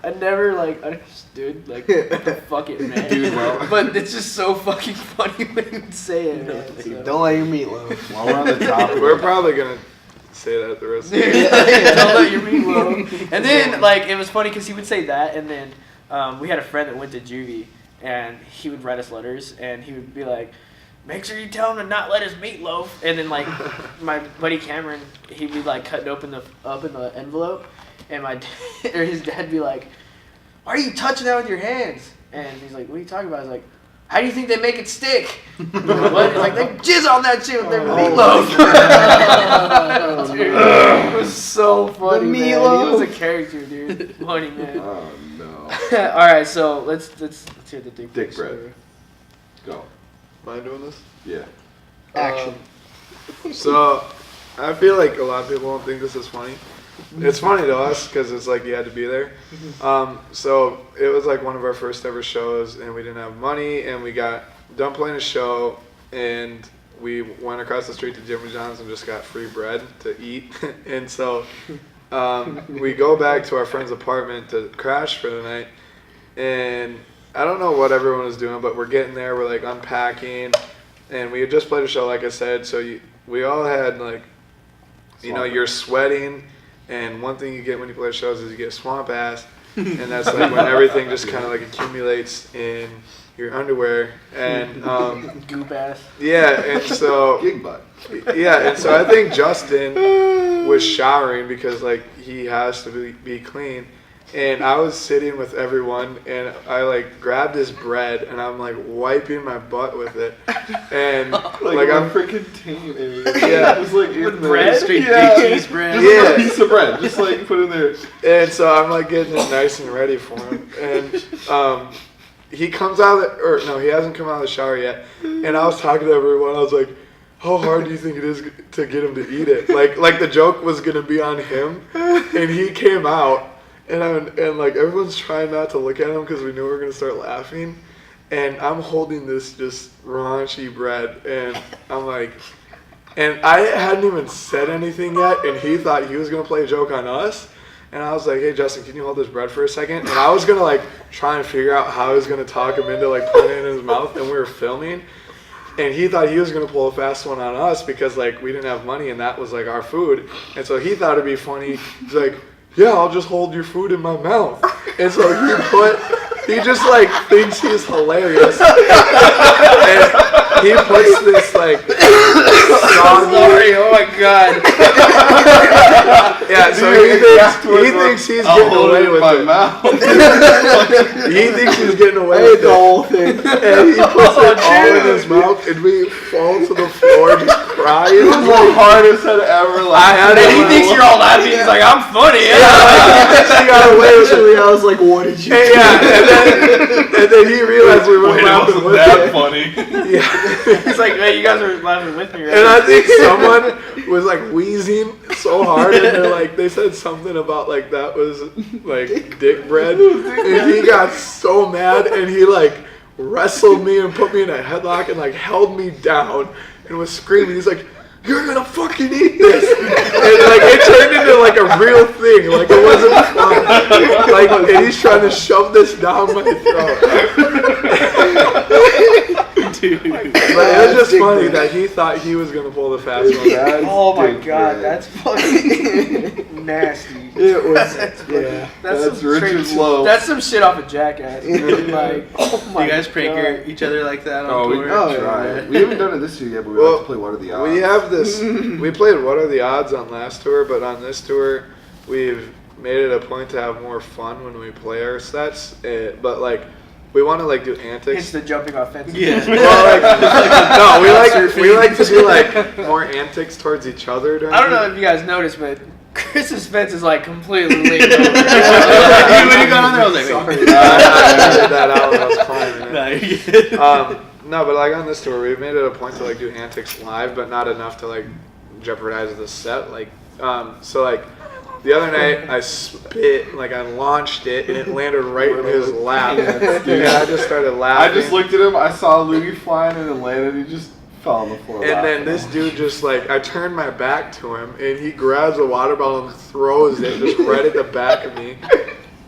I never like understood like what the fuck it meant. Dude, well. But it's just so fucking funny when you would say it, man. So. Don't let your meatloaf. While we're on the topic, We're probably gonna say that the rest of the Dude, don't let your meat loaf. And then like it was funny because he would say that, and then we had a friend that went to juvie, and he would write us letters, and he would be like, "Make sure you tell him to not let his meat loaf." And then like my buddy Cameron, he'd be like cutting open the envelope, and his dad'd be like, "Why are you touching that with your hands?" And he's like, "What are you talking about?" I was like, "How do you think they make it stick?" What? He's like, "They jizz on that shit with their meatloaf." Dude, it was so funny, man. He was a character, dude. Funny, man. oh no. All right, so let's hear the dick Dick story. bread. Go. Am I doing this? Yeah. Action. So, I feel like a lot of people don't think this is funny. It's funny to us because it's like you had to be there. So it was like one of our first ever shows, and we didn't have money, and we got done playing a show, and we went across the street to Jimmy John's and just got free bread to eat. And so we go back to our friend's apartment to crash for the night, and I don't know what everyone was doing, but we're getting there, we're like unpacking, and we had just played a show, like I said, so we all had like, you know, you're sweating, and one thing you get when you play shows is you get swamp ass, and that's like when everything just kind of like accumulates in your underwear, and Goop ass. yeah, and so Gig butt. yeah, and so I think Justin was showering because like he has to be clean. And I was sitting with everyone, and I like grabbed his bread, and I'm like wiping my butt with it, and like I'm freaking teenager. Yeah. Just like in With there. bread? Straight Yeah. big cheese bread. Just like Yeah. a piece of bread. Just like put in there. and so I'm like getting it nice and ready for him, and he comes out of he hasn't come out of the shower yet, and I was talking to everyone, I was like, how hard do you think it is to get him to eat it? Like the joke was gonna be on him, and he came out. And like everyone's trying not to look at him because we knew we were gonna start laughing, and I'm holding this just raunchy bread, and I'm like, and I hadn't even said anything yet, and he thought he was gonna play a joke on us, and I was like, hey Justin, can you hold this bread for a second? And I was gonna like try and figure out how I was gonna talk him into like putting it in his mouth, and we were filming, and he thought he was gonna pull a fast one on us because like we didn't have money and that was like our food, and so he thought it'd be funny. He's like, yeah, I'll just hold your food in my mouth. And so he just like thinks he's hilarious. And he puts this like soggy, Oh my god. yeah, so he thinks he's I'll getting hold away it in with my it. mouth. He thinks he's getting away Hey, with the it. whole thing. And he puts it all in his mouth, and we fall to the floor just crying. It was the hardest I'd ever laughed. And he thinks you're all laughing. He's like, "I'm funny." He got away with it. Actually, I was like, what did you And, do? and then he realized we weren't Wait, it laughing wasn't with that it. funny. Yeah. He's like, "Hey, you guys are laughing with me, right?" And I think someone was like wheezing so hard, and they're like, they said something about like that was like dick bread, and he got so mad, and he like wrestled me and put me in a headlock and like held me down and was screaming. He's like, "You're gonna fucking eat this!" And like it turned into like a real thing. Like it wasn't fun. Like, and he's trying to shove this down my throat. Dude. But it was just funny that he thought he was gonna pull the fast one. Oh my Dick god, bread. that's fucking nasty. It was, yeah. That's That's some Richard straight- Lowe. That's some shit off of Jackass. Dude. Like, oh my You guys prank God. each other like that on Oh, we tour? tried. We haven't done it this year yet, but we like to play What Are the Odds. We have this. We played What Are the Odds on last tour, but on this tour, we've made it a point to have more fun when we play our sets. But like, we want to like do It's antics. the jumping off fences. Yeah. Well, like, we like to do like more antics towards each other. During I don't know it. if you guys noticed, but Chris's fence is like completely leaned over. When you got on there, I was like, Sorry, I figured that out when I was climbing it. nah, you're good. No, but like on this tour, we've made it a point to like do antics live, but not enough to like jeopardize the set. Like, so like the other night I spit, like I launched it and it landed right in his lap. And I just started I laughing. just looked at him, I saw Louis flying and it landed, he just fell on the floor. And then this dude just like, I turned my back to him and he grabs a water bottle and throws it just right at the back of me.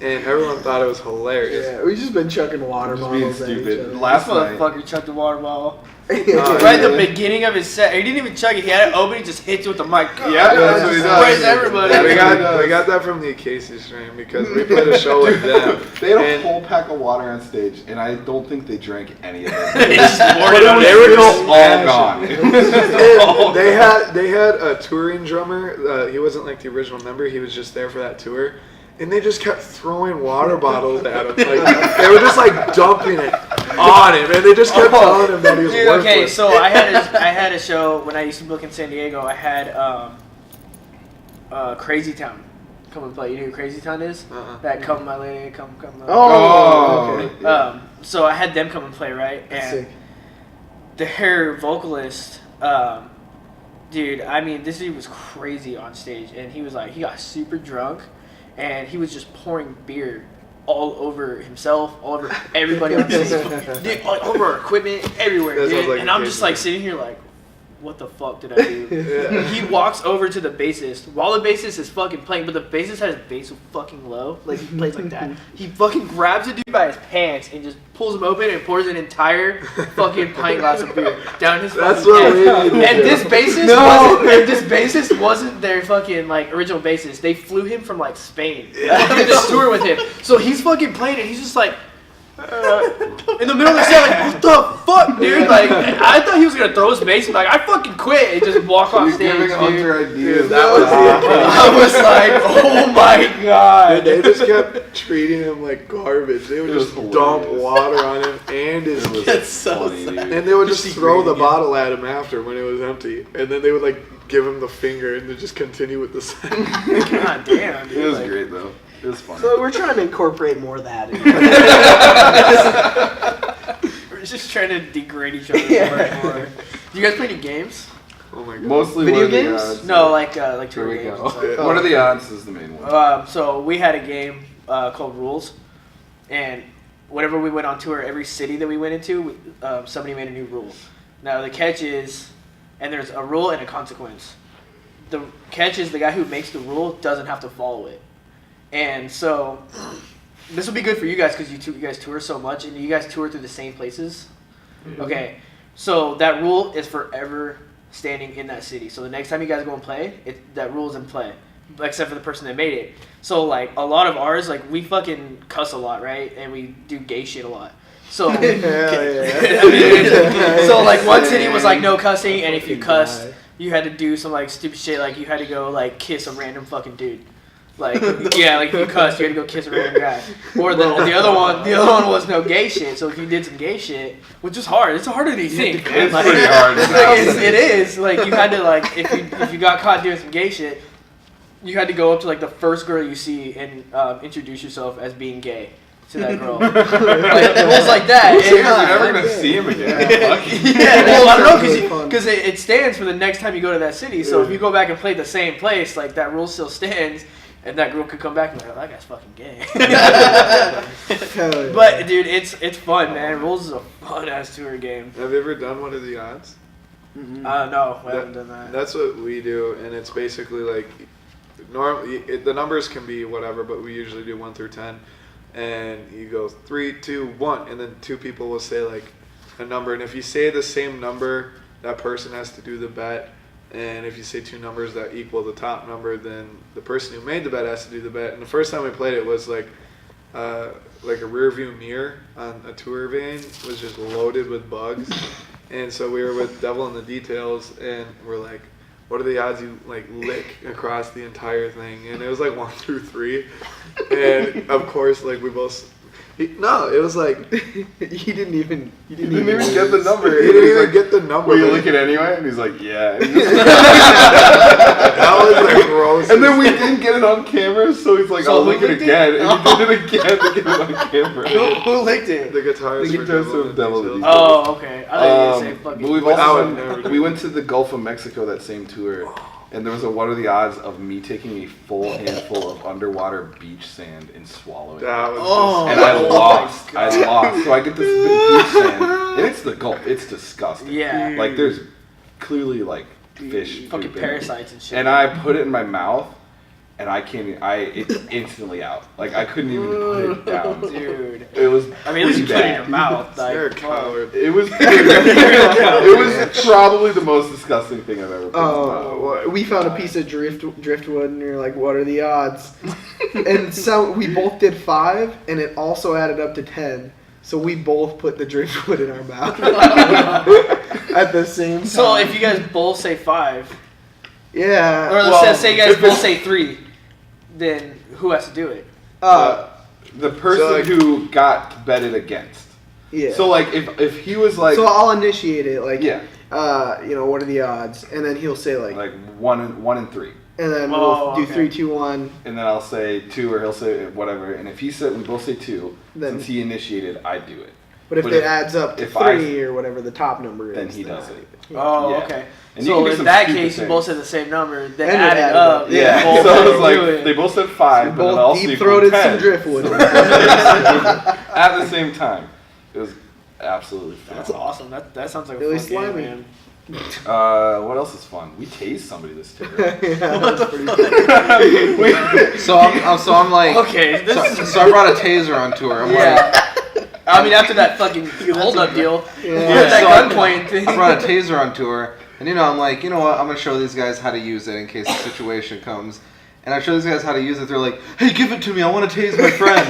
And everyone thought it was hilarious. Yeah, we've just been chucking water Just being bottles at each stupid. other. Last This night, motherfucker chucked a water bottle. Oh, Right at the beginning of his set. He didn't even chug it. He had it open. He just hits it with the mic. Yeah, that's what he does. Sprays everybody. we got that from the Casey stream because we played a show with them. they had a And- whole pack of water on stage, and I don't think they drank any of it. They just poured But it on they his were It was just all gone. And they had a touring drummer. He wasn't like the original member. He was just there for that tour, and they just kept throwing water bottles at him. Like they were just like dumping it on him, and they just kept telling him that he was Dude, worthless. okay, so I had a show when I used to book in San Diego. I had Crazy Town come and play. You know who Crazy Town is? That come my lady, come my lady. Oh, okay. yeah. So I had them come and play, right? And Sick. their vocalist, dude, I mean, this dude was crazy on stage, and he was like, he got super drunk, and he was just pouring beer all over himself, all over everybody on stage, dude, all over our equipment, everywhere, That sounds dude. like And a I'm case just of like it. sitting here like, what the fuck did I do? He walks over to the bassist while the bassist is fucking playing, but the bassist has his bass fucking low, like he plays like that. He fucking grabs a dude by his pants and just pulls him open and pours an entire fucking pint glass of beer down his That's fucking what we head. need to And do. this bassist wasn't their fucking like original bassist. They flew him from like Spain to this tour with him. So he's fucking playing and he's just like in the middle of the set, like, what the fuck, dude? Like, I thought he was gonna throw his bass and be like, I fucking quit and just walk off You're stage, giving dude. Hunter ideas. Dude, that was the I was like, oh my god. They just kept treating him like garbage. They would It was just dump hilarious. water on him and his It was That's so funny, sad. dude. and they would just Just throw the degrading it. bottle at him after when it was empty. And then they would like give him the finger and then just continue with the set. God damn, dude. It was like, great though. It was funny. So we're trying to incorporate more of that. We're just trying to degrade each other Yeah. more and more. Do you guys play any games? Oh my god. Mostly Video What Are the games? Odds. No, like tour Here we games. go. and stuff. What Are the Odds is the main one. So we had a game called Rules, and whenever we went on tour, every city that we went into, somebody made a new rule. Now the catch is, and there's a rule and a consequence. The catch is the guy who makes the rule doesn't have to follow it, and so this will be good for you guys because you guys tour so much and you guys tour through the same places. Okay, so that rule is forever standing in that city. So the next time you guys go and play, that rule is in play, except for the person that made it. So like a lot of ours, like we fucking cuss a lot, right? And we do gay shit a lot. So Hell yeah. I mean, so like one city was like no cussing, and if you cussed, Die. you had to do some like stupid shit, like you had to go like kiss a random fucking dude. Like yeah, like if you cussed, you had to go kiss a random guy. Or the other one was no gay shit. So if you did some gay shit, which is hard, it's harder than you think. Man. It's Like, pretty hard. it is like you had to like if you got caught doing some gay shit, you had to go up to like the first girl you see and introduce yourself as being gay. to that girl. Like rules like that. You're And, never gonna see him again. yeah, well, I don't know Really fun. because it stands for the next time you go to that city. So if you go back and play the same place, like that rule still stands, and that girl could come back and be like, oh, that guy's fucking gay. Hell yeah. But dude, it's fun, man. Rules is a fun ass tour game. Have you ever done What Are the Odds? No, I haven't done that. That's what we do, and it's basically like normally the numbers can be whatever, but we usually do 1 through 10, and you go 3, 2, 1, and then two people will say like a number, and if you say the same number, that person has to do the bet, and if you say two numbers that equal the top number, then the person who made the bet has to do the bet. And the first time we played it was like a rear view mirror on a tour van was just loaded with bugs. And so we were with Devil in the Details, and we're like, what are the odds you like lick across the entire thing? And it was like 1 through 3. And of course, like we both, no, it was like, You didn't even He didn't even get the number. he didn't even get the number. Were you looking anyway? And he's like, yeah. That was the grossest. And then we didn't get it on camera, so he's like, So I'll who lick it licked it? again. And he did it again to get it on camera. Who licked it? the guitarist The for guitarist Devil of in the Devil in the Details. Oh, okay. I thought you were saying fucking. But we've I would also never do we went to the Gulf of Mexico that same tour, and there was a what are the odds of me taking a full handful of underwater beach sand and swallowing That it. was Oh. And I Oh my lost. God. I lost. So I get this big beach sand, and it's the Gulf. It's disgusting. Yeah. Like there's clearly like fish. Fucking poop in it. parasites and shit. And I put it in my mouth, and it's instantly out. Like I couldn't even put it down. Dude. It was. I mean, at least you pretty put it in your bad. mouth. Like, You're a coward. It was. It was probably the most disgusting thing I've ever put in my mouth. Oh, we found a piece of driftwood, and we were like, "What are the odds?" And so we both did 5, and it also added up to 10. So we both put the driftwood in our mouth at the same time. So if you guys both say 5, yeah, or let's say you guys both say 3, then who has to do it? The person So, like- who got betted against. yeah. So like if he was like So I'll initiate it, like, yeah what are the odds? And then he'll say like 1 and 3, and then Oh, we'll do okay. 3, 2, 1. and then I'll say 2 or he'll say whatever. And if he said we both say 2, Then- since he initiated, I do it. But if But it if- adds up to if I- 3 or whatever the top number is, Then he does I- it. Oh, Yeah. okay. And you So can do in some that stupid case, you things. both said the same number, then And it add it added up. up. Yeah. both So it was do like it. they both said 5, but then Both also deep equal throated 10. some driftwood. At the same time. It was absolutely fun. That's awesome. That sounds like a Really fun game, slimy. man. What else is fun? We tased somebody this tour. Yeah, that's pretty good. So I'm like, Okay, this is so I brought a taser on tour. I'm like, yeah. I mean, after that fucking hold-up deal, Yeah. that So gunpoint thing. I brought a taser on tour, and I'm like, you know what? I'm gonna show these guys how to use it in case a situation comes. And I show these guys how to use it. They're like, "Hey, give it to me! I want to tase my friend."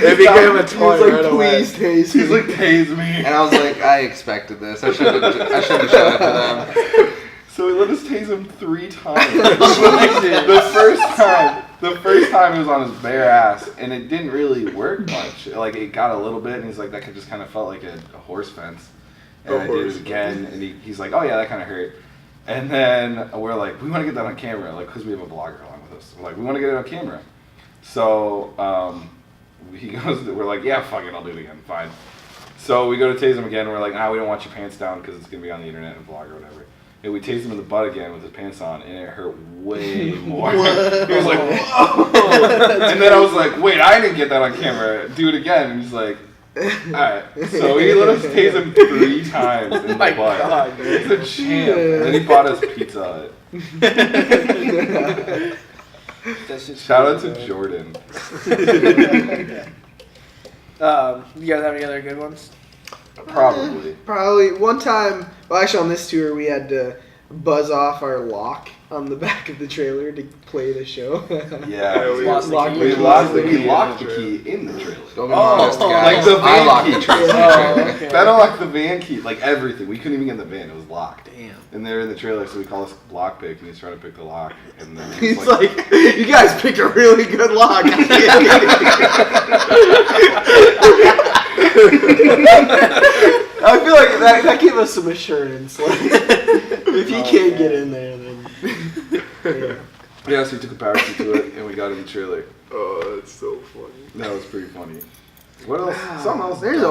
It became a He toy was like, right away. Please taste He's me. like, tase me. And I was like, I expected this. I should have shown it to them. So he let us tase him 3 times. The first time he was on his bare ass, and it didn't really work much. Like it got a little bit, and he's like, that just kind of felt like a horse fence. And A I did horse it again, and he's like, oh yeah, that kind of hurt. And then we're like, we want to get that on camera, like because we have a vlogger along with us. We're like, we want to get it on camera. So he goes, we're like, yeah, fuck it, I'll do it again, fine. So we go to tase him again. And we're like, we don't want your pants down because it's gonna be on the internet and vlog or whatever. And we tased him in the butt again with his pants on, and it hurt way more. He was like, whoa! And then I was like, wait, I didn't get that on camera. Do it again. And he's like, alright. So he let us tase him 3 times in the my butt. God. He's a champ. And then he bought us Pizza Hut. That's just Shout out crazy, to man. Jordan. You guys have any other good ones? Probably. Probably one time. Well, actually, on this tour, we had to buzz off our lock on the back of the trailer to play the show. Yeah. we lost the locked key. We the locked the key. key. in the Locked the trailer. key in the trailer. Don't Oh, honest, guys. like the I van locked key. the trailer. Oh, okay. That unlocked the van key, like everything. We couldn't even get in the van. It was locked. Damn. And they're in the trailer, so we call this lockpick, and he's trying to pick the lock. And then He's like, "You guys picked a really good lock." I feel like that gave us some assurance. Like, if you can't get in there, then yeah. Yeah, so we took a power seat to it and we got in the trailer. Oh, that's so funny. That was pretty funny. What else? Something else. There's a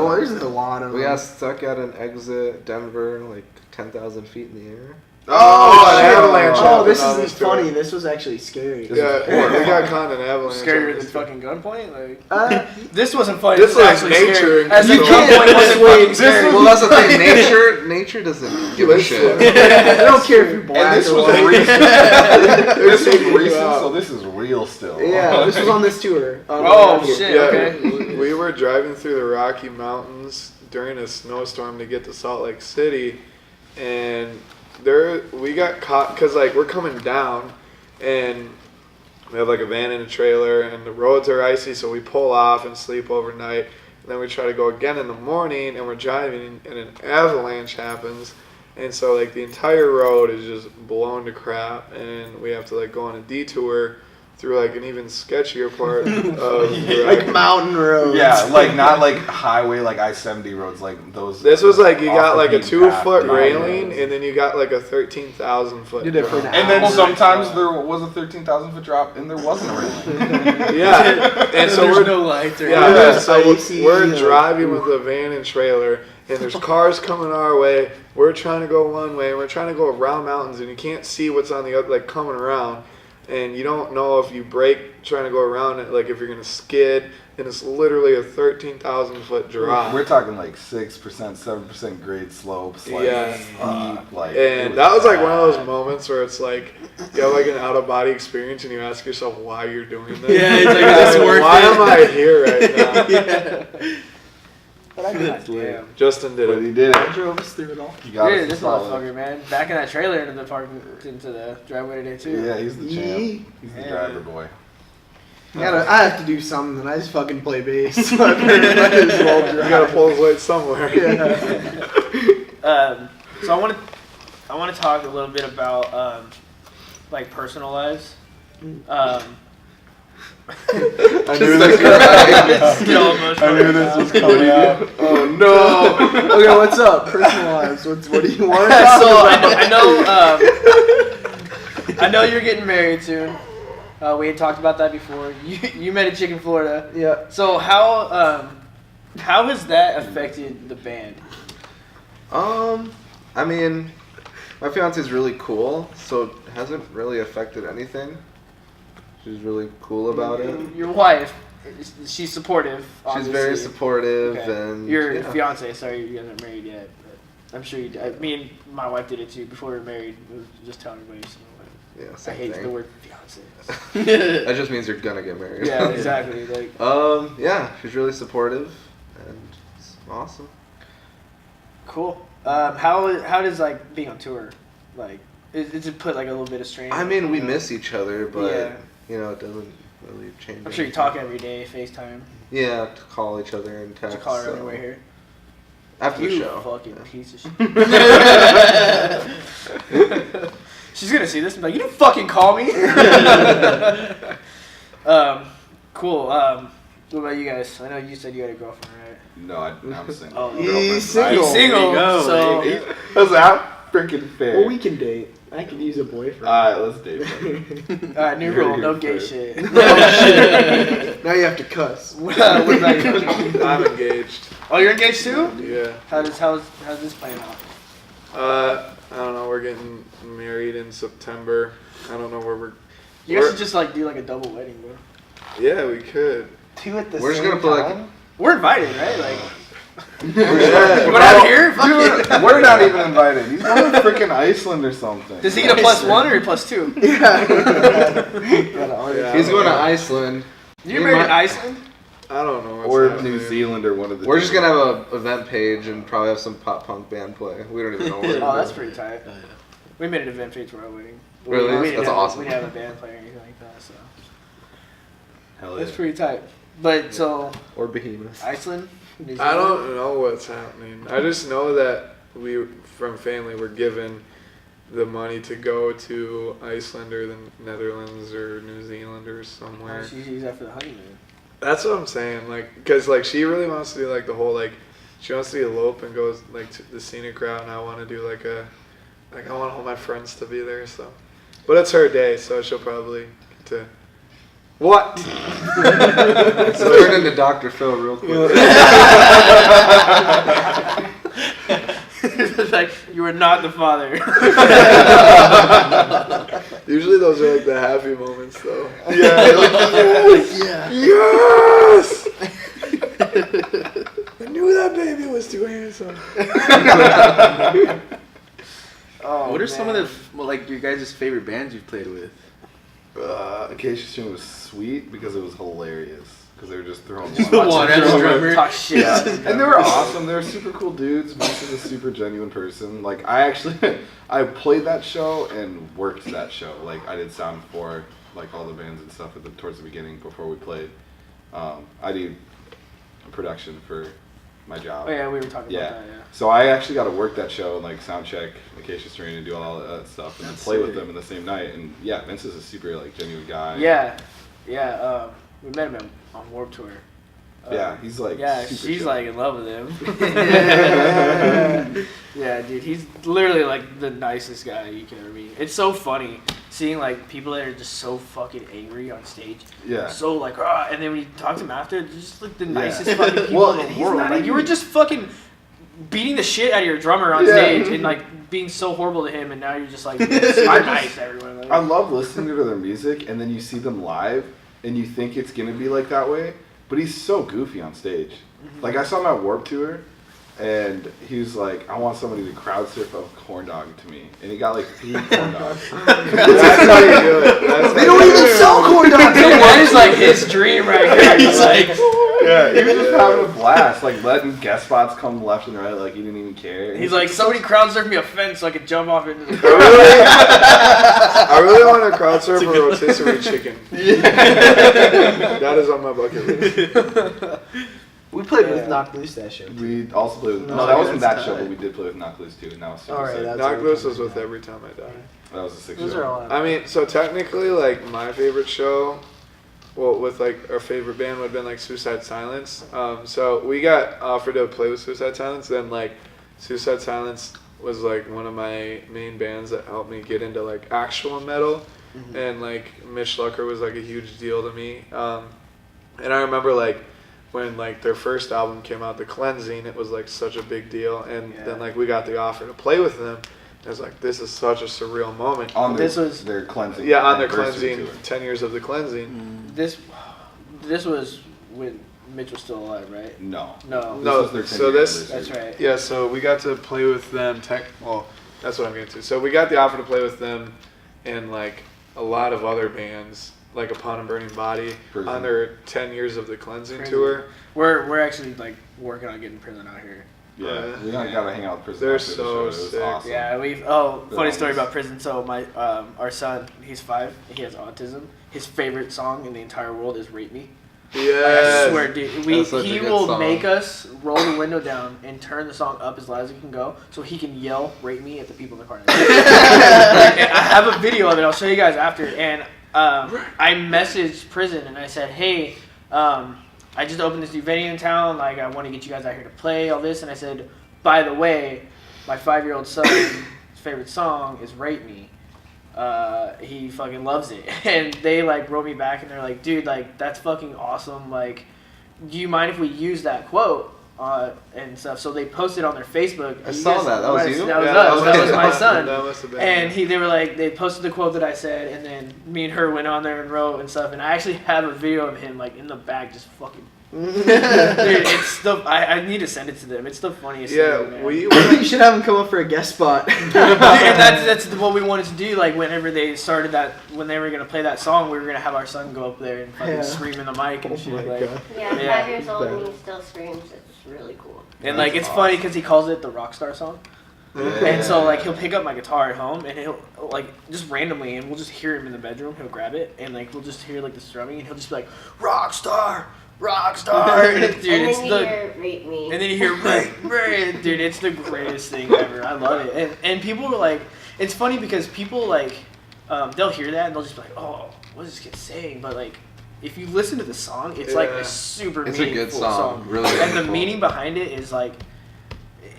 lot of We them. got stuck at an exit, Denver, like 10,000 feet in the air. Oh, an shit. avalanche Oh, happened this on isn't this tour. funny. This was actually scary. Yeah, we got caught in an avalanche. Scarier on than this tour. fucking gunpoint. Like this wasn't funny. This was was actually nature scary. and As a control. gunpoint wasn't fucking scary. Well, that's the thing. Nature doesn't give a shit. I don't care if you're black And this or was white. recent. This was taking you recent, out. so this is real still. Yeah, this was on this tour. Oh shit. Yeah, Okay. we were driving through the Rocky Mountains during a snowstorm to get to Salt Lake City, and we got caught because like we're coming down, and we have like a van and a trailer, and the roads are icy, so we pull off and sleep overnight, and then we try to go again in the morning, and we're driving, and an avalanche happens. And so like the entire road is just blown to crap, and we have to like go on a detour through like an even sketchier part of Like mountain roads. Yeah, like not like highway, like I-70 roads, like those. This was like you got like a off the beaten path 2-foot mountain railing, roads. and then you got like a 13,000 foot. Did it for drop. an And then hour. sometimes there was a 13,000-foot drop, and there wasn't a railing. Yeah, and so there's we're no lights or yeah, anything. so icy, we're like, driving with a van and trailer, and there's cars coming our way. We're trying to go one way, and we're trying to go around mountains, and you can't see what's on the other, like coming around, and you don't know if you brake trying to go around it, like if you're gonna skid, and it's literally a 13,000 foot drop. We're talking like 6%, 7% grade slopes. Like, Yeah. steep, like, And it that was like one of those bad. moments where it's like you have like an out of body experience, and you ask yourself why you're doing this. Yeah, it's like, is this worth why it? am I here right now? Yeah. But I got damn. Justin did But it. he did I it. drove us through it all. He got Dude, us this to Salt Lake. motherfucker, man, backing that trailer into the driveway today too. Yeah, he's the champ. Yee. He's the Yeah. driver boy. I have to do something. I just fucking play bass. So I might as well You drive. gotta pull his weight somewhere. Yeah. So I want to talk a little bit about like personal lives. I knew this was Get all emotional. I knew this was coming out. Oh no. Okay, what's up? Personal lives. What do you want to talk So about? I know you're getting married soon. We had talked about that before. You met a chick in Florida. Yeah. So how has that affected the band? I mean, my fiance's really cool, so it hasn't really affected anything. She's really cool about it. Your wife, she's supportive. She's Obviously. very supportive, Okay. and Your yeah. fiance. Sorry, you guys aren't married yet. But I'm sure you. Me and my wife did it too before we were married. We were just telling everybody. So Yeah, I same hate thing. the word fiance. That just means you're gonna get married. Yeah, exactly. Like, Yeah, she's really supportive, and it's awesome. cool. How does like being on tour, like, is it put like a little bit of strain? I mean, we you know? miss each other, but Yeah. it doesn't really change. I'm sure you anything. talk every day, FaceTime. Yeah, to call each other and Did text. you call her so- on your way here? After You the show. fucking yeah. piece of shit. She's gonna see this and be like, you didn't fucking call me. Cool. What about you guys? I know you said you had a girlfriend, right? No, I'm single. Oh, He's Girlfriend. single. He's single. There you go, So baby. How's that freaking fair? Well, we can date. I can use a boyfriend. Alright, let's date. buddy. all right, new You're rule: here no gay first. shit. Now you have to cuss. What about you? I'm engaged. Oh, you're engaged too? Yeah. How's this playing out? I don't know. We're getting married in September. I don't know where we're. You guys We're- should just like do like a double wedding, bro. Yeah, we could. Two at the We're just same gonna put, like, time? We're invited, right? Like, Yeah. you want out here? Fuck it. Dude, we're not even invited. He's going to freaking Iceland or something. Does he get a +1 or a +2? Yeah, He's I going to don't know. Iceland. You're Me married and in my- Iceland? I don't know. What's Or happening. New Zealand or one of the We're two. just gonna have a event page and probably have some pop punk band play. We don't even know where. Oh, that's pretty tight. We made an event page for our wedding. But Really? we didn't That's have, awesome. We didn't have a band player or anything like that, so Hell yeah. that's pretty tight. But so Or Behemoth. Iceland, New Zealand. I don't know what's happening. I just know that we, from family, were given the money to go to Iceland or the Netherlands or New Zealand or somewhere. She's use that for the honeymoon. That's what I'm saying. Like, because like she really wants to do like the whole like, she wants to elope and go like to the scenic route, and I want to do like I want all my friends to be there. So But it's her day, so she'll probably get to. What? So turn into Dr. Phil real quick. It's like, you are not the father. Usually those are like the happy moments, though. Yeah. Yes! I knew that baby was too handsome. Oh, What are some of the like your guys' favorite bands you've played with? Acacia Strain was sweet because it was hilarious. Because they were just throwing Watch as the drummer. talk shit. Yeah, and they were awesome. They were super cool dudes. Most of a super genuine person. Like I played that show and worked that show. Like I did sound for like all the bands and stuff towards the beginning before we played. I do production for my job. Oh yeah, we were talking Yeah. about that. Yeah. So I actually got to work that show and like sound check Acacia Strain and do all that stuff and then play with them in the same night. And yeah, Vince is a super like genuine guy. Yeah. We met him on Warped Tour. Yeah, he's like Yeah, super she's chill. like in love with him. Yeah, dude, he's literally like the nicest guy you can ever meet. It's so funny seeing like people that are just so fucking angry on stage. Yeah. So like, and then when you talk to him after, they're just like the Yeah. nicest fucking people Well, in the he's world. not Like you were even- just fucking beating the shit out of your drummer on Yeah. stage and like being so horrible to him, and now you're just like super nice to everyone. Like, I love listening to their music, and then you see them live, and you think it's gonna be like that way, but he's so goofy on stage. Like I saw him at Warped Tour, and he was like, "I want somebody to crowd surf a corn dog to me," and he got like 3 corn dogs. That's how you do it. They don't even sell corn dogs. that is like his dream right here. He's like, Yeah, he was just having a blast, like letting guest spots come left and right, like he didn't even care. he's like, somebody crowd surf me a fence so I could jump off into the I really want to crowd surf a rotisserie chicken. That is on my bucket list. We played with Knock Loose that show. We also played with, No, no, that wasn't that's that show, tight. but we did play with Knock Loose too, and that was super Alright, sick. that's Knock what Loose we was talked with Every Time I Die. That was a sick Those show. are all. I mean, so technically, like, my favorite show, well, with, like, our favorite band would have been, like, Suicide Silence. So we got offered to play with Suicide Silence, then, like, Suicide Silence was, like, one of my main bands that helped me get into, like, actual metal. And, like, Mitch Lucker was, like, a huge deal to me. And I remember, like, when, like, their first album came out, The Cleansing, it was, like, such a big deal. And then, like, we got the offer to play with them. I was like, this is such a surreal moment. On their, This was- their cleansing. Yeah, on their anniversary cleansing, tour. 10 years of the cleansing. This was when Mitch was still alive, right? No. No. No, was their so 10-year this- anniversary. That's right. Yeah, so we got to play with them. Well, that's what I'm getting to. So we got the offer to play with them and like a lot of other bands, like Upon a Burning Body, Prison. on their 10 years of the cleansing Prison. tour. We're actually like working on getting Prison out here. Yeah, we gotta hang out with Prison. They're after the so show. It was sick. awesome. Yeah, we've. Funny story about Prison. So my our son, he's 5. He has autism. His favorite song in the entire world is "Rape Me." Like, Yes. I swear, dude. That's such a He good will song. make us roll the window down and turn the song up as loud as he can go, so he can yell "Rape Me" at the people in the car. And I have a video of it. I'll show you guys after. And I messaged Prison and I said, "Hey, I just opened this new venue in town. Like, I want to get you guys out here to play all this." And I said, "By the way, my 5-year-old son's favorite song is Rape Me. He fucking loves it." And they like wrote me back and they're like, "Dude, like that's fucking awesome. Like, do you mind if we use that quote and stuff?" So they posted on their Facebook. I You saw guys- that. That was you? That was Yeah, us. That was my son. That must have been. And they were like, they posted the quote that I said, and then me and her went on there and wrote and stuff. And I actually have a video of him like in the back just fucking. Dude, it's the I need to send it to them. It's the funniest thing. yeah, Man. You should have him come up for a guest spot. Dude, and that's what we wanted to do. Like whenever they started that, when they were gonna play that song, we were gonna have our son go up there and fucking Yeah. scream in the mic and Oh shit. my Like, God. Yeah, Yeah. 5 years old and he still screams. It's really cool. and like it's funny because he calls it the Rockstar song. And so like he'll pick up my guitar at home and he'll like just randomly and we'll just hear him in the bedroom. He'll grab it and like we'll just hear like the strumming and he'll just be like Rockstar, Rockstar. And dude, and it's then the you hear Rape Me. and then you hear right, dude, it's the greatest thing ever. I love it. And people were like, it's funny because people like they'll hear that and they'll just be like, oh, what is this kid saying? But like if you listen to the song, it's like Yeah. a super It's a good meaningful song, really and the meaningful. meaning behind it is like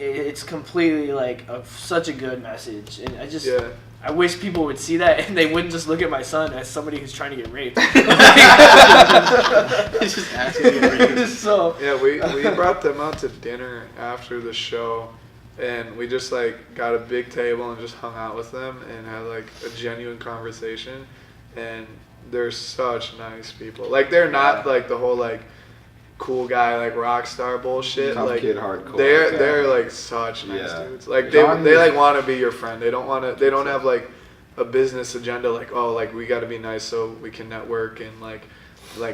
it's completely like such a good message, and I just Yeah. I wish people would see that and they wouldn't just look at my son as somebody who's trying to get raped. He's just asking to get raped. So Yeah, we brought them out to dinner after the show, and we just like got a big table and just hung out with them and had like a genuine conversation. And they're such nice people. Like they're not like the whole like cool guy like rock star bullshit. Tough like kid, hardcore. they're like such nice Yeah. dudes. Like John they is- like want to be your friend. They don't want to. They don't have like a business agenda. Like oh like we got to be nice so we can network and like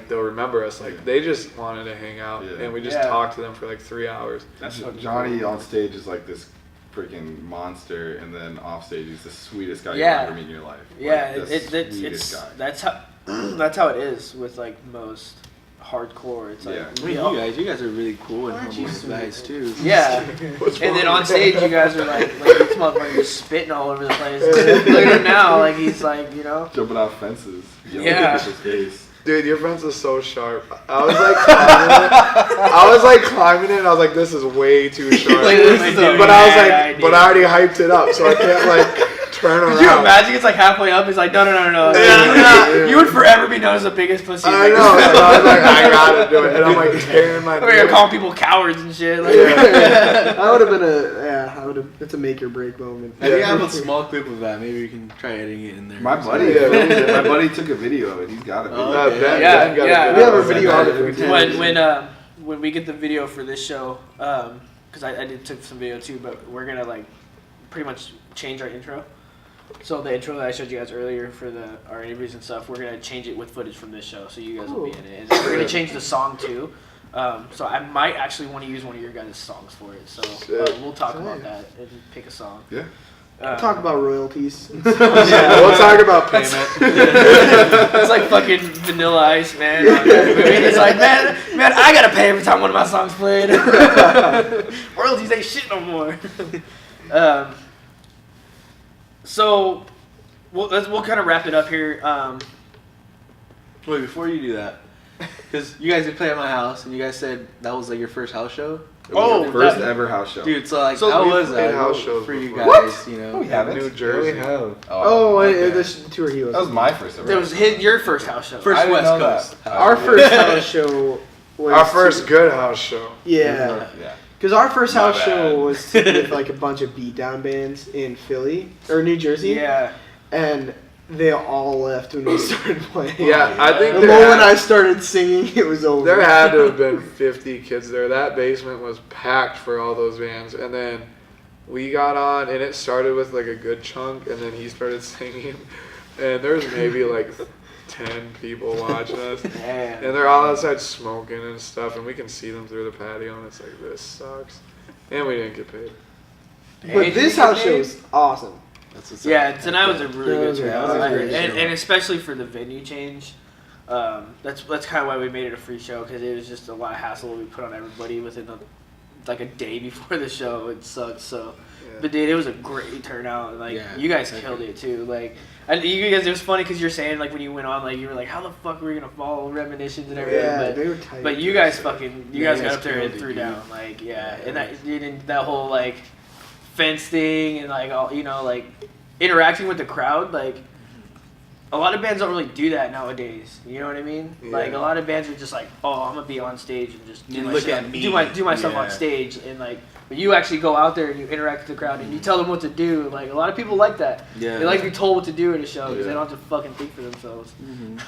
they'll remember us. Like they just wanted to hang out Yeah. and we just Yeah. talked to them for like 3 hours. that's fucking Johnny cool. on stage is like this freaking monster, and then off stage he's the sweetest guy Yeah. you'll ever meet in your life. Yeah, Like, the it's sweetest guy. that's how that's how it is with like most hardcore. It's like Yeah. I mean, you guys are really cool and Aren't you humble guys too. yeah. What's And then wrong on with stage, that? you guys are like this motherfucker just spitting all over the place. Look at him now, like he's like, you know. Jumping off fences. Yelling Yeah. at people's face. Dude, your fence is so sharp. I was like climbing it and I was like, this is way too sharp. Like, this is a but I was bad like, idea. but I already hyped it up, so I can't like turn around. Could you imagine it's like halfway up? He's like, no. Yeah. You would forever be known as the biggest pussy. I know. So I was like, I gotta do it, and I'm like tearing my. We're gonna call people cowards and shit. Like, That would have been it's a make or break moment. I think I have a small clip of that. Maybe we can try editing it in there. My buddy, Yeah. my buddy took a video of it. He's got a video. Oh, Ben Yeah, got yeah. a We have a video. video of it. We can- when we get the video for this show, because I did took some video too, but we're gonna like pretty much change our intro. So the intro that I showed you guys earlier for our interviews and stuff, we're gonna change it with footage from this show, so you guys will be in it. And we're gonna change the song too. So I might actually want to use one of your guys' songs for it. So we'll talk about that and pick a song. Yeah. Talk about royalties. Yeah, we'll talk about payment. It's like fucking Vanilla Ice, man. On that movie. He's like, man, I gotta pay every time one of my songs played. Royalties ain't shit no more. So we'll kind of wrap it up here. Wait, before you do that, because you guys did play at my house, and you guys said that was like your first house show. It was our first that- ever house show. Dude, so like, So how we've was played that house shows for you before. guys? You know, we haven't. New Jersey. Yeah, we have. Oh, okay. the tour he was. That was my first ever. It was your first house show. first I didn't West know Coast. that. Our first house show was Our first good house show. Yeah. Yeah. Because our first My house bad. show was with like a bunch of beatdown bands in Philly or New Jersey. Yeah. And they all left when we started playing. Yeah, I think The there moment had, I started singing, it was over. there had to have been 50 kids there. That basement was packed for all those bands. And then we got on, and it started with like a good chunk, and then he started singing. And there's maybe like 10 people watching us. Man. And they're all outside smoking and stuff, and we can see them through the patio, and it's like, this sucks. And we didn't get paid. But this house show was awesome. That's what's Yeah, up. tonight was a really That good was a- turnout, that was a great and show. especially for the venue change. That's kind of why we made it a free show, because it was just a lot of hassle we put on everybody within like a day before the show. It sucked so. Yeah. But dude, it was a great turnout. Like Yeah, you guys definitely. killed it too. Like, and you guys, it was funny because you're saying like when you went on, like you were like, how the fuck were we gonna follow Reminiscence and everything? Yeah, but they were tight. But you guys fucking, you Yeah, guys you got guys up there and killed it, threw dude. down, like yeah, and that whole like fence thing and like all like interacting with the crowd, like a lot of bands don't really do that nowadays. You know what I mean? Yeah. Like a lot of bands are just like, oh, I'm gonna be on stage and just do You my look shit, at me. do my stuff on Yeah. stage, and like, but you actually go out there and you interact with the crowd and you tell them what to do. Like a lot of people like that. Yeah. They like to be told what to do at a show because they Yeah. don't have to fucking think for themselves.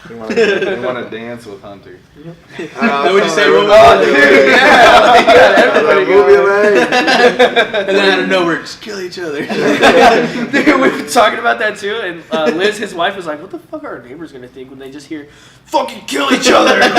They want to dance with Hunter. Then you say, everyone- "Oh, dude, yeah, like, yeah, everybody Movie go. lane. and then out of nowhere, just kill each other. Dude, we were talking about that too, and Liz, his wife, was like, "What the fuck are our neighbors gonna think when they just hear fucking kill each other?" And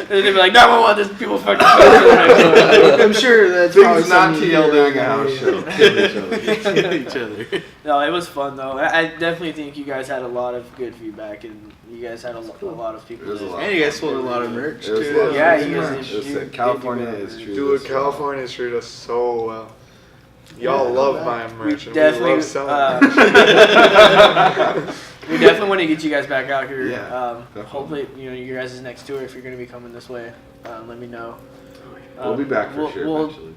they'd be like, "911, there's people fucking kill each other." I'm sure that's probably Things not something to yell you during hear a on house the show. Kill each other. kill each other. No, it was fun though. I definitely think you guys had a lot of good feedback, and you guys had a lot of people. It was a that- lot. And you guys sold a lot of merch It was too. a lot. Yeah, It you was guys sick. It was did- sick. did California do that. is true. Dude, California's treated us so well. Y'all Yeah, love I'm buying We merch, and we definitely, love selling merch. we definitely want to get you guys back out here. Yeah, definitely. Hopefully, your guys' next tour, if you're going to be coming this way, let me know. We'll be back for sure we'll- eventually.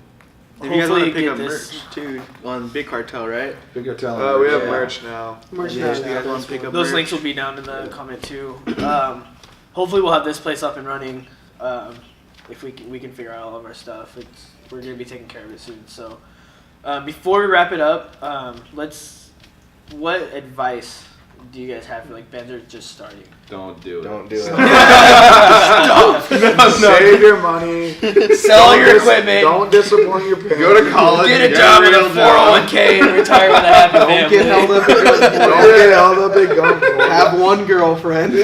If you guys want to hopefully pick get up this. merch too on Big Cartel, right? Big Cartel. We have Yeah. merch now. Merch Yeah, is if you guys now. want to pick up Those merch. links will be down in the comment too. Hopefully we'll have this place up and running. If we can figure out all of our stuff, we're gonna be taking care of it soon. So before we wrap it up, what advice do you guys have for like bands that are just starting? Don't do it. Don't do it. Save your money. Sell your Dis- equipment. Don't disappoint your parents. Go to college. Get a get job in a real job. 401k and retire with a happy Don't family. get held up at Don't gunpoint. get held up at gunpoint. Have one girlfriend.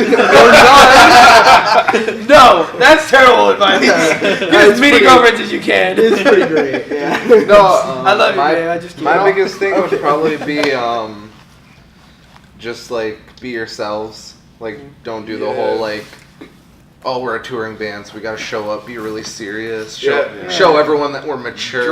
No, that's terrible advice. Get as many girlfriends as you can. It's pretty great. Yeah. I love you, man. I just My can't. biggest thing would probably be just like be yourselves. Like don't do the whole like, oh, we're a touring band, so we gotta show up, be really serious, show everyone that we're mature.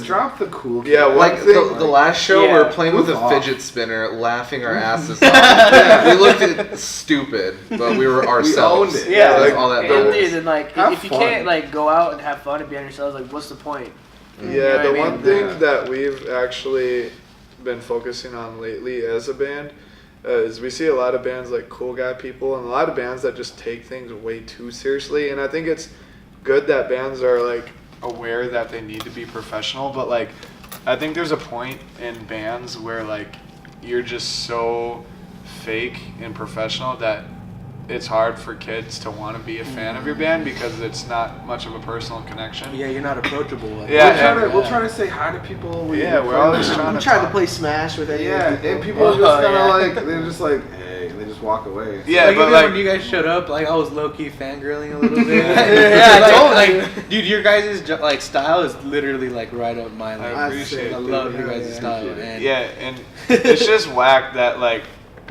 Drop the cool. Yeah, kid. Like the last show, we Yeah. were playing with Goof a off. fidget spinner, laughing our asses off. We looked stupid, but we were ourselves. owned it. Yeah, That's like- all that And matters. dude, and like Have if you fun. can't like go out and have fun and be on yourselves, like what's the point? Yeah, You know the what I one mean? thing Yeah. that we've actually been focusing on lately as a band is we see a lot of bands like cool guy people and a lot of bands that just take things way too seriously. And I think it's good that bands are like aware that they need to be professional, but like I think there's a point in bands where like you're just so fake and professional that it's hard for kids to want to be a fan of your band because it's not much of a personal connection. Yeah, you're not approachable. Like Yeah, We'll try to say hi to people. We're always trying We to tried to talk. play Smash with any Yeah, of the and people. people just kind yeah. of like they're just like, hey, and they just walk away. Yeah, like, but even like when you guys showed up, like I was low key fangirling a little bit. Yeah, like, totally. like, dude, your guys' like style is literally like right up my I alley. appreciate I it, love dude. your guys' Yeah, style, appreciate it. man. Yeah, and it's just whack that like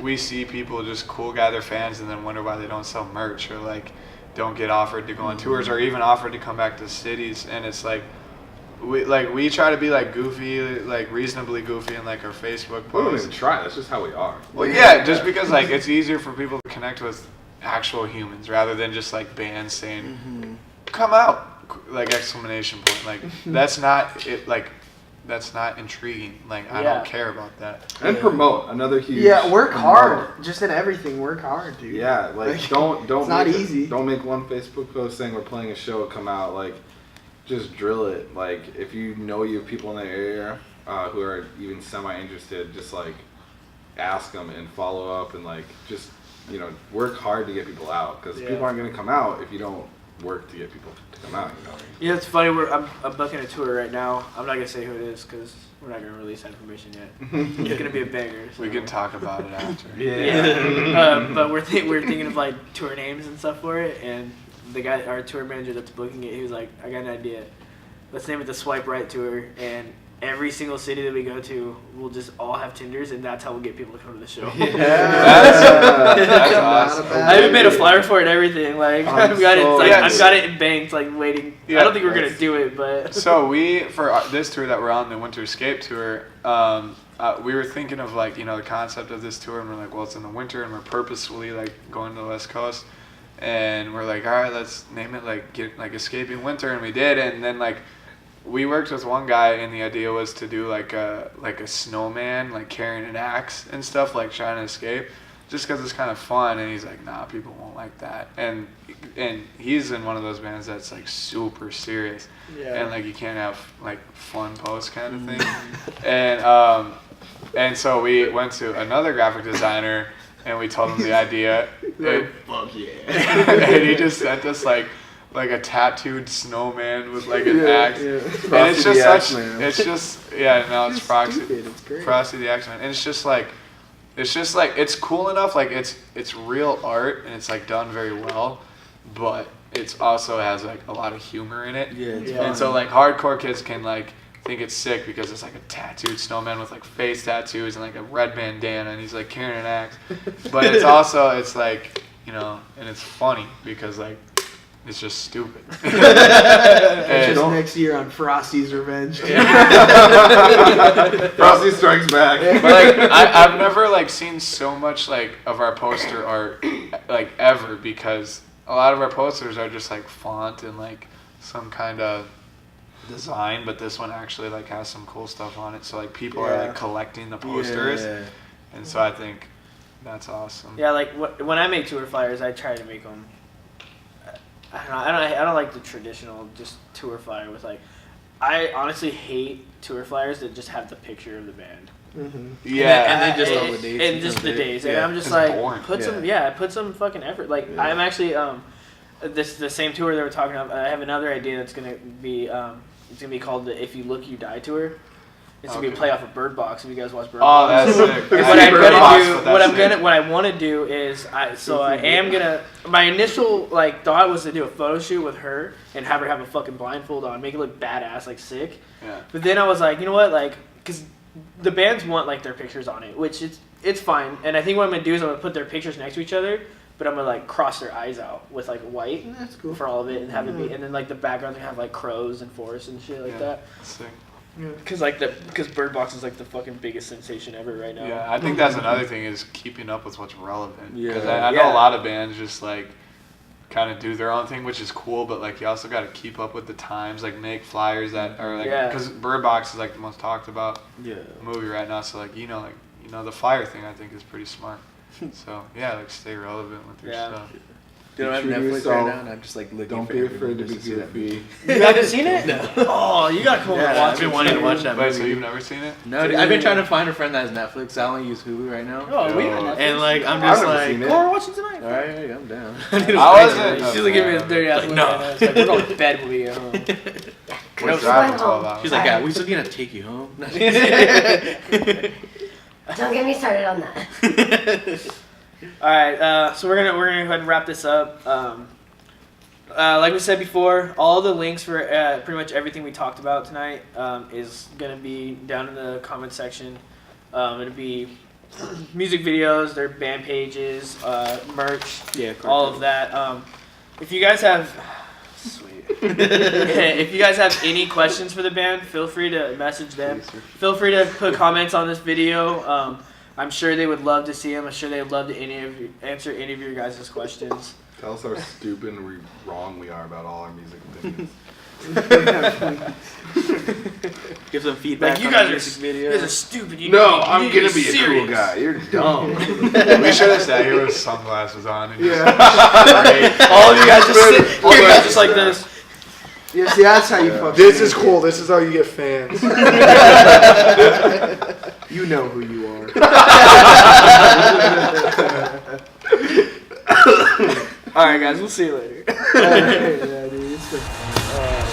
we see people just cool gather fans and then wonder why they don't sell merch or like don't get offered to go on tours or even offered to come back to cities. And it's like we try to be like goofy, like reasonably goofy in like our Facebook We don't posts. even try. That's just how we are. Well, yeah, just because like it's easier for people to connect with actual humans rather than just like bands saying come out, like exclamation point. Like that's not it. Like that's not intriguing. Like I Yeah. don't care about that. And promote another huge. Yeah, work promote. hard. Just in everything, work hard, dude. Yeah, like don't It's not make easy. Don't make one Facebook post saying we're playing a show. Come out, like just drill it. Like if you know you have people in the area who are even semi interested, just like ask them and follow up and like just work hard to get people out because Yeah. people aren't gonna come out if you don't work to get people to come out. Yeah, it's funny. I'm booking a tour right now. I'm not gonna say who it is because we're not gonna release that information yet. It's gonna be a banger. So. We can talk about it after. Yeah. But we're thinking of like tour names and stuff for it, and the guy, our tour manager that's booking it, he was like, "I got an idea. Let's name it the Swipe Right Tour, and every single city that we go to, we'll just all have Tinders, and that's how we'll get people to come to the show." That's awesome. I even made a flyer for it and everything. Like I've got it. Like Yes. I've got it in banked, like waiting. Yeah, I don't think we're gonna do it, but So for this tour that we're on, the Winter Escape tour, we were thinking of like the concept of this tour, and we're like, well, it's in the winter, and we're purposefully like going to the West Coast, and we're like, all right, let's name it like Escaping Winter, and we did, and then like we worked with one guy, and the idea was to do like a snowman, like carrying an axe and stuff, like trying to escape. Just because it's kind of fun, and he's like, nah, people won't like that, and he's in one of those bands that's like super serious, and like you can't have like fun posts kind of thing, and so we went to another graphic designer, and we told him the idea, and, Fuck yeah. and he just sent us like a tattooed snowman with like an axe, and it's just it's Proxy. It's great. Frosty the Axeman, and it's just like it's cool enough, like it's real art and it's like done very well, but it's also has like a lot of humor in it. Yeah, it's And so like hardcore kids can like think it's sick because it's like a tattooed snowman with like face tattoos and like a red bandana, and he's like carrying an axe, but it's also it's like and it's funny because like it's just stupid. It's just next year on Frosty's Revenge. Frosty Strikes Back. But like I've never like seen so much like of our poster art like ever, because a lot of our posters are just like font and like some kind of design, but this one actually like has some cool stuff on it. So like people are Yeah. like collecting the posters, Yeah. and so I think that's awesome. Yeah, like when I make tour flyers, I try to make them. I don't know. I don't like the traditional just tour flyer with like. I honestly hate tour flyers that just have the picture of the band. Mm-hmm. Yeah, And then just all the And- dates and and just stuff, the yeah. days. And Yeah. I'm just It's like, boring. put some fucking effort. Like Yeah. I'm actually the same tour they were talking about. I have another idea that's gonna be it's gonna be called the If You Look You Die tour. It's gonna be a Okay. play off of Bird Box. If you guys watch Bird Oh, Box. that's sick. And I what see I'm Bird gonna Box, do, but that's sick. what I want to do is, I am gonna. My initial like thought was to do a photo shoot with her and have her have a fucking blindfold on, make it look badass, like sick. Yeah. But then I was like, you know what, like, because the bands want like their pictures on it, which it's fine. And I think what I'm gonna do is I'm gonna put their pictures next to each other, but I'm gonna like cross their eyes out with like white That's cool. for all of it, and have it be, and then like the background they have like crows and forests and shit like Yeah. that. Sick. Because Bird Box is like the fucking biggest sensation ever right now. Yeah, I think that's another thing is keeping up with what's relevant. Because Yeah. I know Yeah. a lot of bands just like kind of do their own thing, which is cool, but like you also got to keep up with the times, like make flyers that are like, Yeah. because Bird Box is like the most talked about Yeah. movie right now. So like the flyer thing I think is pretty smart. So yeah, like stay relevant with your Yeah. stuff. Dude, I have True to Netflix right yourself. now, and I'm just like looking Don't for be everyone afraid to be just see that movie. goofy. You haven't seen it? No. Oh, you gotta come over and Yeah, watch I've it. been wanting to watch that Wait, movie. so you've never seen it? No, dude, I've been trying to find a friend that has Netflix. I only use Hulu right now. Oh, we Yo. have Netflix. And like, I'm I've just never like, seen it. Go over watching tonight. all right, I'm down. I wasn't. She's like giving me a dirty ass look. no. It's like, we're going to bed when we get home. We're She's driving going 12 home. hours. She's like, yeah, we still gonna take you home. Don't get me started on that. All right, so we're gonna go ahead and wrap this up. Like we said before, all the links for pretty much everything we talked about tonight is gonna be down in the comment section. It'll be music videos, their band pages, merch, Yeah, all of that. If you guys have, sweet. If you guys have any questions for the band, feel free to message them. Feel free to put comments on this video. I'm sure they would love to see them. I'm sure they'd love to answer any of your guys' questions. Tell us how stupid and wrong we are about all our music opinions. Give some feedback. Like, you on guys the are music you guys are stupid. You No, need- you I'm need to gonna be a cool serious. guy. You're dumb. We should have sat here with sunglasses on. And Yeah. All of you guys just sit, all of you guys just like this. Yeah, see, that's how you fuck. This is cool. This is how you get fans. You know who you are. All right, guys. We'll see you later. Yeah, dude. It's